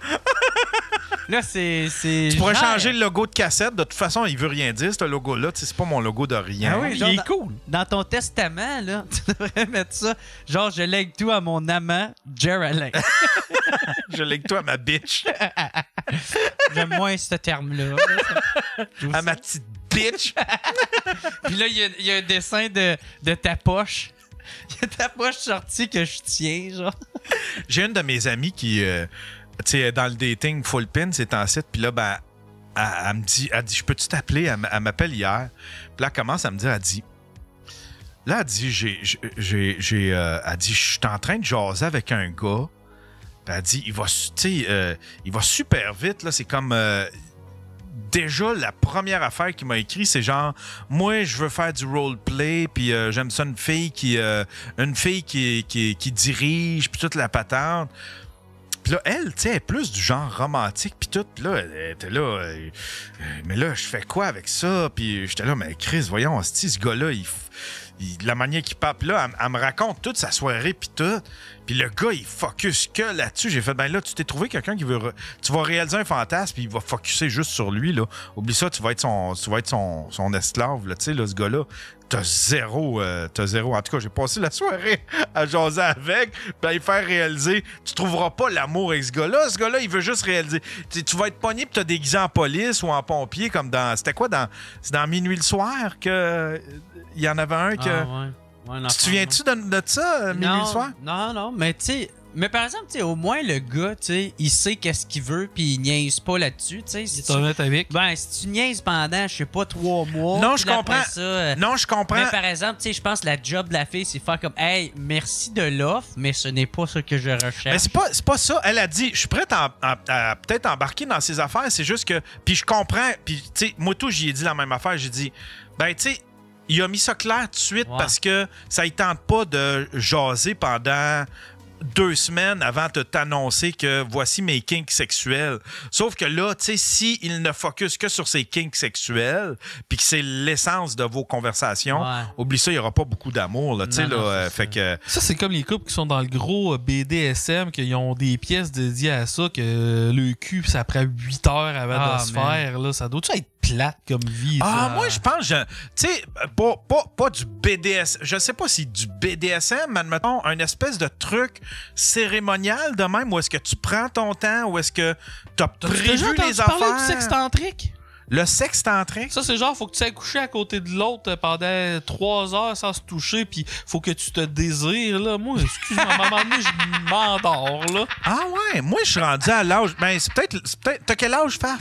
Là, c'est... Tu pourrais changer le logo de cassette. De toute façon, il veut rien dire, ce logo-là. Tu sais, c'est pas mon logo de rien. Ah oui, Il genre, est cool. Dans ton testament, là, tu devrais mettre ça. Genre, je lègue tout à mon amant, Geraldine. Je lègue toi à ma bitch. J'aime moins ce terme-là. À ma petite bitch. Puis là, il y a un dessin de ta poche. Il y a ta poche sortie que je tiens, genre. J'ai une de mes amies qui, tu sais, dans le dating full pin, c'est en site, puis là, ben, elle me dit, je peux-tu t'appeler? Elle m'appelle hier. Puis là, elle commence à me dire, elle dit, elle dit, elle dit, je suis en train de jaser avec un gars. Puis elle dit, il va super vite, là, c'est comme... déjà, la première affaire qu'il m'a écrit, c'est genre, moi, je veux faire du roleplay, puis j'aime ça une fille qui dirige, puis toute la patente. Puis là, elle, tu sais, elle est plus du genre romantique, puis tout. Puis là, elle était là, mais là, je fais quoi avec ça? Puis j'étais là, mais Chris, voyons, ce gars-là, la manière qu'il parle, puis là, elle me raconte toute sa soirée, puis tout. Puis le gars, il focus que là-dessus. J'ai fait, ben là, tu t'es trouvé quelqu'un qui veut... Tu vas réaliser un fantasme, puis il va focuser juste sur lui, là. Oublie ça, tu vas être son esclave, là, tu sais, là, ce gars-là. T'as zéro. En tout cas, j'ai passé la soirée à jaser avec, puis à lui faire réaliser, tu trouveras pas l'amour avec ce gars-là. Ce gars-là, il veut juste réaliser. Tu vas être pogné, puis t'as déguisé en police ou en pompier, comme dans... C'était quoi? C'est dans Minuit le soir que... Il y en avait un que... Ah, ouais. Ouais, tu te souviens-tu de ça, Minuit le soir? Non, mais tu sais... Mais par exemple, tu sais, au moins, le gars, tu sais, il sait qu'est-ce qu'il veut, puis il niaise pas là-dessus, tu sais. Il est honnête avec. Ben, si tu niaises pendant, je sais pas, 3 mois... Non, je puis après comprends. ça, Non, je comprends. Mais par exemple, tu sais, je pense que la job de la fille, c'est faire comme, hey, merci de l'offre, mais ce n'est pas ce que je recherche. Mais c'est pas ça. Elle a dit, je suis prête à peut-être embarquer dans ses affaires. C'est juste que... Puis je comprends. Puis, tu sais, moi, tout, j'y ai dit la même affaire. J'ai dit, ben, tu sais, il a mis ça clair tout de suite parce que ça ne tente pas de jaser pendant 2 semaines avant de t'annoncer que voici mes kinks sexuels. Sauf que là, tu sais, s'il ne focus que sur ses kinks sexuels, puis que c'est l'essence de vos conversations, oublie ça, il n'y aura pas beaucoup d'amour, là, tu sais, là. Fait que... Ça, c'est comme les couples qui sont dans le gros BDSM, qui ont des pièces dédiées à ça, que le cul, ça prend 8 heures avant de se faire, là. Ça doit-tu être plate comme vie, ça? Moi, je pense, tu sais, pas du BDSM. Je sais pas si du BDSM, mais admettons, un espèce de truc cérémonial de même, où est-ce que tu prends ton temps, où est-ce que t'as prévu les affaires. Du sexe tantrique? Le sexe tantrique? Ça, c'est genre, faut que tu ailles coucher à côté de l'autre pendant 3 heures sans se toucher, puis faut que tu te désires, là. Moi, excuse-moi, à un moment donné, je m'endors, là. Ah ouais? Moi, je suis rendu à l'âge... Ben, c'est peut-être... T'as quel âge, Faf?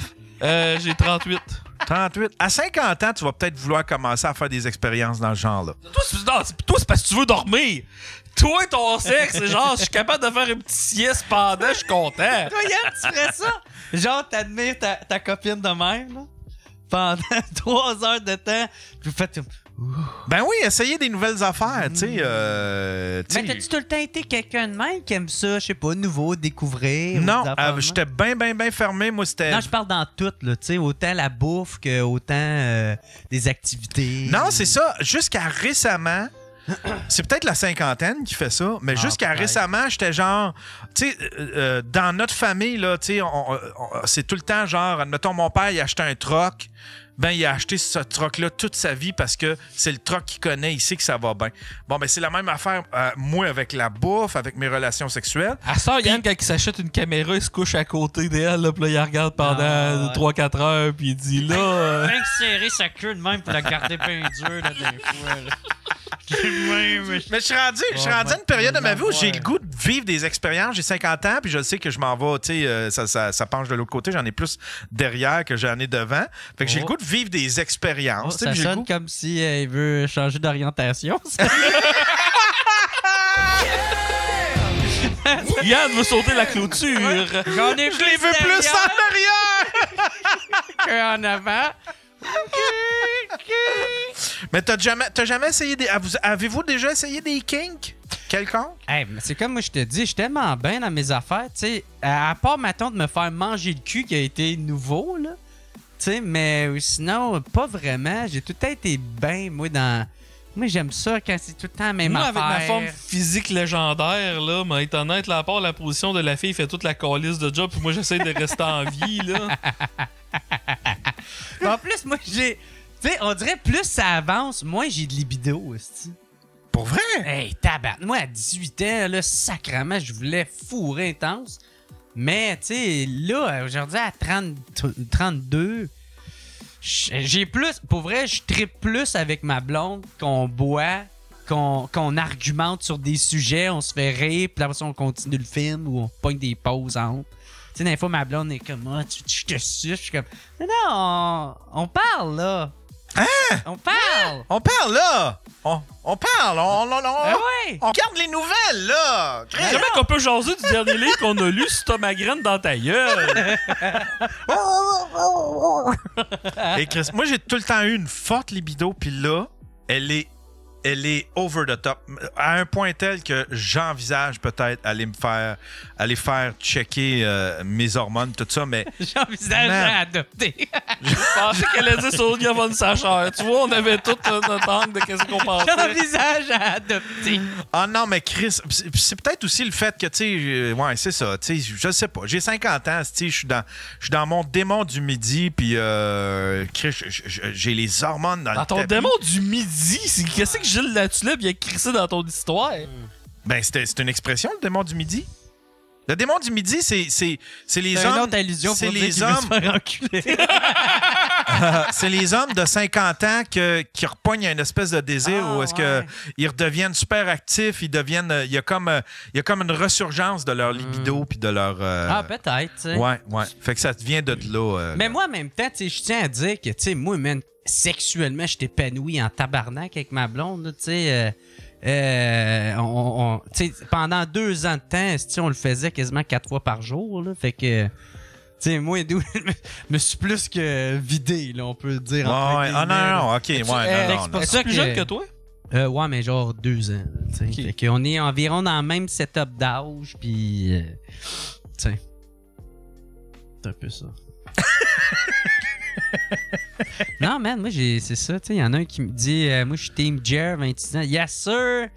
J'ai 38. 38. À 50 ans, tu vas peut-être vouloir commencer à faire des expériences dans ce genre-là. Toi, c'est parce que tu veux dormir. Toi, ton sexe, c'est genre, je suis capable de faire une petite sieste pendant, je suis content. Toi, Yann, tu ferais ça? Genre, t'admires ta copine de même, là, pendant 3 heures de temps, puis vous faites comme... Ben oui, essayez des nouvelles affaires, tu sais. Mais t'as-tu tout le temps été quelqu'un de même qui aime ça, je sais pas, nouveau, découvrir? Non, j'étais bien fermé. Moi, c'était... Non, je parle dans tout, là, tu sais, autant la bouffe que autant des activités. Non, c'est ça. Jusqu'à récemment... C'est peut-être la cinquantaine qui fait ça, mais jusqu'à récemment, j'étais genre... Tu sais, dans notre famille, là, tu sais, c'est tout le temps genre... Admettons, mon père, il a acheté un troc. Ben, il a acheté ce troc-là toute sa vie parce que c'est le troc qu'il connaît, il sait que ça va bien. Bon, ben, c'est la même affaire, moi, avec la bouffe, avec mes relations sexuelles. À ça, Yann, quand il s'achète une caméra, il se couche à côté d'elle, là, puis là, il la regarde pendant 3-4 heures, puis il dit là... Même serrer sa queue de même pour la garder bien dure, là, des fois, là. Mais je suis rendu à une période de ma vie où j'ai le goût de vivre des expériences. J'ai 50 ans, puis je sais que je m'en vais, tu sais, ça penche de l'autre côté. J'en ai plus derrière que j'en ai devant. Fait que j'ai le goût de vivre des expériences. Ça sonne comme si il veut changer d'orientation. Yann veut sauter la clôture. J'en ai je les veux plus en arrière qu'en avant. Mais t'as jamais essayé des... Avez-vous déjà essayé des kinks? quelconque? Hey, mais c'est comme moi je te dis, je suis tellement bien dans mes affaires, tu sais, à part, mettons, de me faire manger le cul qui a été nouveau, là, tu sais, mais sinon, pas vraiment. J'ai tout le temps été bien, moi, dans... Moi, j'aime ça quand c'est tout le temps la même Moi, affaire. avec ma forme physique légendaire, là, mais être honnête, là, à part la position de la fille fait toute la calice de job, puis moi, j'essaie de rester en vie, là. Mais en plus, moi, j'ai... Tu sais, on dirait plus ça avance, moins j'ai de libido, aussi. Pour vrai? Hey, tabarnak. Moi, à 18 ans, là, sacrément, je voulais fourrer intense. Mais, tu sais, là, aujourd'hui, à 32, j'ai plus... Pour vrai, je trippe plus avec ma blonde qu'on boit, qu'on argumente sur des sujets, on se fait rire, puis après ça, on continue le film ou on pogne des pauses entre. Tu sais, des fois, ma blonde est comme, ah, je te suce. Je suis comme, non, on parle, là. Hein? On parle. On parle, là! On parle, Ah ouais. on regarde les nouvelles, là! Comment qu'on peut jaser du dernier livre qu'on a lu si t'as ma graine dans ta gueule? Et Chris, moi, j'ai tout le temps eu une forte libido, puis là, elle est over the top. À un point tel que j'envisage peut-être aller faire checker mes hormones, tout ça, mais... J'envisage Man. à adopter. Je pensais qu'elle allait dire Sonia von Sacher. Tu vois, on avait tout notre angle de qu'est-ce qu'on pensait. J'envisage à adopter. Ah non, mais Chris, c'est peut-être aussi le fait que, tu sais, ouais, c'est ça, tu sais, je sais pas, j'ai 50 ans, tu sais, je suis dans mon démon du midi, puis Chris, j'ai les hormones dans le Dans ton tapis. démon du midi, qu'est-ce que Gilles Latulippe il a crissé dans ton histoire? Ben, c'est une expression, le démon du midi. Le démon du midi, c'est les C'est hommes... une autre allusion c'est pour dire les qu'il veut se hommes- faire enculer. c'est les hommes de 50 ans qui repognent une espèce de désir Ah, où est-ce ouais. qu'ils redeviennent super actifs, il y a comme une resurgence de leur libido puis de leur... Ah, peut-être, tu sais. ouais. Fait que ça vient de là. Mais moi, en même temps, tu sais, je tiens à dire que, tu sais, moi, man, sexuellement, je t'épanouis en tabarnak avec ma blonde, là, tu sais. Tu sais, pendant 2 ans de temps, si on le faisait quasiment 4 fois par jour, là. Fait que, tu sais, moi, je me suis plus que vidé, là, on peut dire. entre Ouais. guillemets, Ah non, ok, ouais, non. c'est pour Es-tu ça plus que- jeune que toi? Ouais, mais genre 2 ans. Tu sais. Ok. Fait qu'on est environ dans le même setup d'âge, puis. Tu sais. C'est un peu ça. Non, man, moi, c'est ça. Tu sais, il y en a un qui me dit moi, je suis Team Jer, 26 ans. Yes, sir!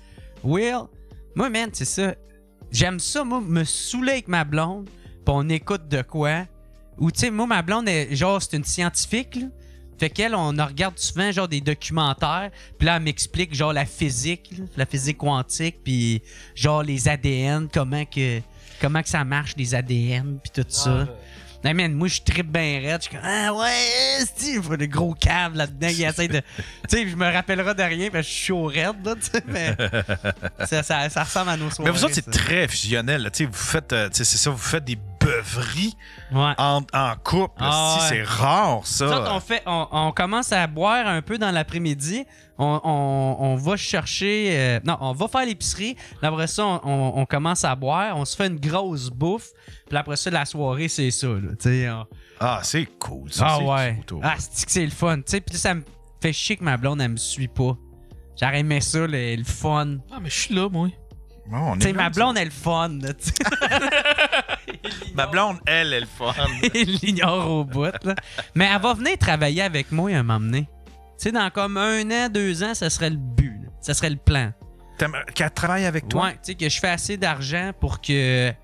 Will! Moi, man, c'est ça. J'aime ça, moi, me saouler avec ma blonde, puis on écoute de quoi. Ou, tu sais, moi, ma blonde, genre, c'est une scientifique, là. Fait qu'elle, on regarde souvent genre des documentaires, puis là, elle m'explique genre la physique quantique, puis genre les ADN, comment que ça marche, les ADN, puis tout ça. Non, man, moi, je trippe bien raide. Je suis comme, ah ouais, il faut des gros caves là-dedans qui essayent de. Tu sais, je me rappellerai de rien, parce que je suis chaud raide, là, tu sais, mais. ça ressemble à nos soirées. Mais vous autres, c'est ça. très fusionnel. Là. Tu sais, vous faites, tu sais, c'est ça, vous faites des beuveries Ouais. en couple. là. Ah, Si, ouais. c'est rare, ça. Nous autres, on commence à boire un peu dans l'après-midi. On va chercher... non, on va faire l'épicerie. Puis après ça, on commence à boire. On se fait une grosse bouffe. Puis après ça, la soirée, c'est ça. Là, Ah, c'est cool. Ça, ah c'est ouais. cute, oh. Ah, c'est que c'est le fun. Puis ça me fait chier que ma blonde, elle me suit pas. J'aurais aimé ça, le fun. Ah, mais je suis là, moi. Oh, on est Tu sais, là, ma blonde, elle est le fun. Là, tu sais. Ma blonde, elle est le fun. Il l'ignore au bout. Là. Mais elle va venir travailler avec moi un moment donné. Tu sais, dans comme 1 an, 2 ans, ça serait le but. Là. Ça serait le plan. Qu'elle travaille avec toi? Ouais, tu sais, que je fais assez d'argent pour que... Tu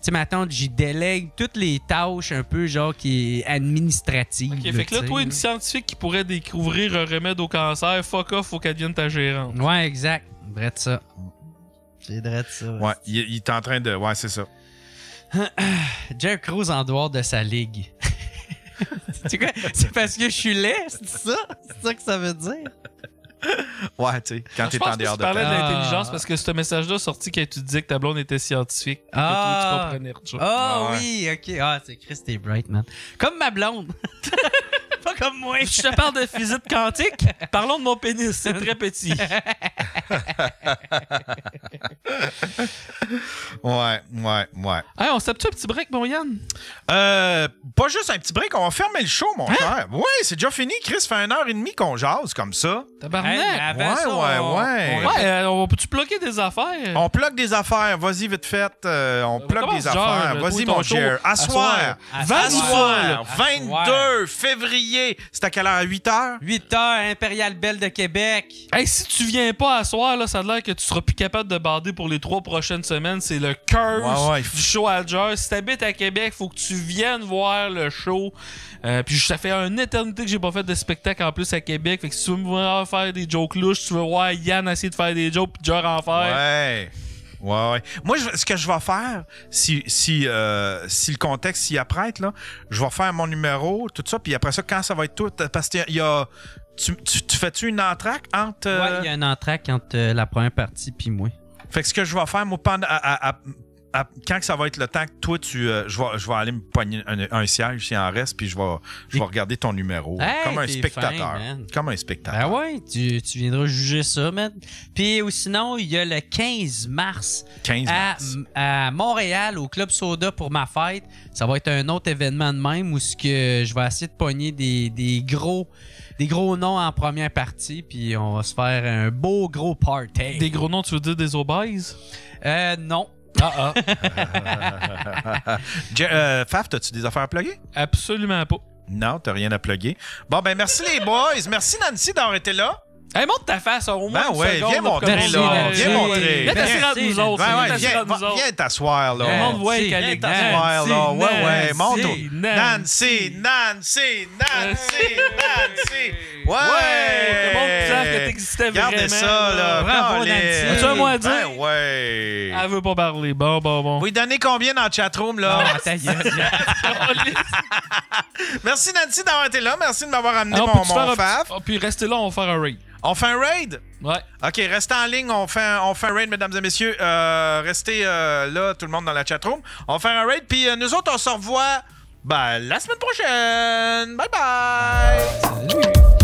sais, ma tante, j'y délègue toutes les tâches un peu, genre, qui est administrative. Ok, fait que là, tu sais, toi, une scientifique qui pourrait découvrir un remède au cancer, fuck off, faut qu'elle devienne ta gérante. Ouais, exact. Drette ça. C'est drette ça. Ouais, il est en train de... Ouais, c'est ça. Jerry Cruz en dehors de sa ligue. C'est quoi? C'est parce que je suis laid, c'est ça? C'est ça que ça veut dire? Ouais, tu sais, quand Je t'es pense en que dehors tu de parlais de ta... l'intelligence parce que ce message-là sorti quand tu disais que ta blonde était scientifique. Que Ah. toi, tu comprenais, Richard. Ah Ouais. oui, ok. Ah, c'est Chris, t'es bright, man. Comme ma blonde. Pas comme moi. Je te parle de physique quantique. Parlons de mon pénis, c'est très petit. Ouais. Hey, on s'appelle un petit break, mon Yann? Pas juste un petit break, on va fermer le show, mon cher. Oui, c'est déjà fini. Chris fait 1h30 qu'on jase comme ça. Tabarnak! Ouais. On peut-tu plugger des affaires? On plug des affaires. Vas-y, vite fait. On plug comment des ce genre, affaires. là, Vas-y, toi, mon ton show? cher. Assoir. Assoir. 22 février. C'est à quelle heure? À 8h? 8h, Impérial Belle de Québec. Hey, si tu viens pas à soir, là, ça a l'air que tu seras plus capable de bander pour les 3 prochaines semaines. C'est le curse du show à Jer. Si t'habites à Québec, faut que tu viennes voir le show. Puis ça fait une éternité que j'ai pas fait de spectacle en plus à Québec. Fait que si tu veux me voir faire des jokes louches, tu veux voir Yann essayer de faire des jokes puis Jer en faire. Ouais. Moi, ce que je vais faire, si le contexte s'y apprête, là, je vais faire mon numéro, tout ça, puis après ça, quand ça va être tout, parce qu'il y a... Tu fais-tu une entraque entre... Ouais, il y a une entraque entre la première partie puis moi. Fait que ce que je vais faire, moi, pendant... quand ça va être le temps que toi, je vais aller me pogner un siège s'il en reste, puis je vais regarder ton numéro. Hey, comme un t'es spectateur. fin, man. Comme un spectateur. Ben ouais, tu viendras juger ça, man. Puis ou sinon, il y a le 15 mars, 15 mars. à Montréal, au Club Soda pour ma fête. Ça va être un autre événement de même où je vais essayer de pogner des gros noms en première partie, puis on va se faire un beau gros party. Des gros noms, tu veux dire des obèses? Non. Faf, t'as-tu des affaires à plugger? Absolument pas. Non, t'as rien à plugger. Bon, ben merci les boys. Merci Nancy d'avoir été là. Hey, montre ta face, au moins. Ben une ouais, seconde, viens montrer Merci, là. Nancy. Viens montrer. Viens t'asseoir entre nous autres. Ouais, Viens t'asseoir entre nous autres. viens t'asseoir là. Le monde voit Nancy, qu'elle est Viens t'asseoir là. Ouais, montre. Nancy. Nancy. Ouais. Le monde savent que t'existais Regardez vraiment. ça là. Bravo, Colin. Nancy. As-tu un mot à dire? Ben ouais. Elle veut pas parler. Bon. Vous lui donnez combien dans le chatroom là? Ah, ta gueule. Merci Nancy d'avoir été là. Merci de m'avoir amené Alors, mon peux-tu faire Faf. puis restez là, on va faire un raid. On fait un raid? Ouais. OK, restez en ligne. On fait un raid, mesdames et messieurs. Restez là, tout le monde dans la chatroom. On va faire un raid. Puis nous autres, on se revoit la semaine prochaine. Bye bye. Salut.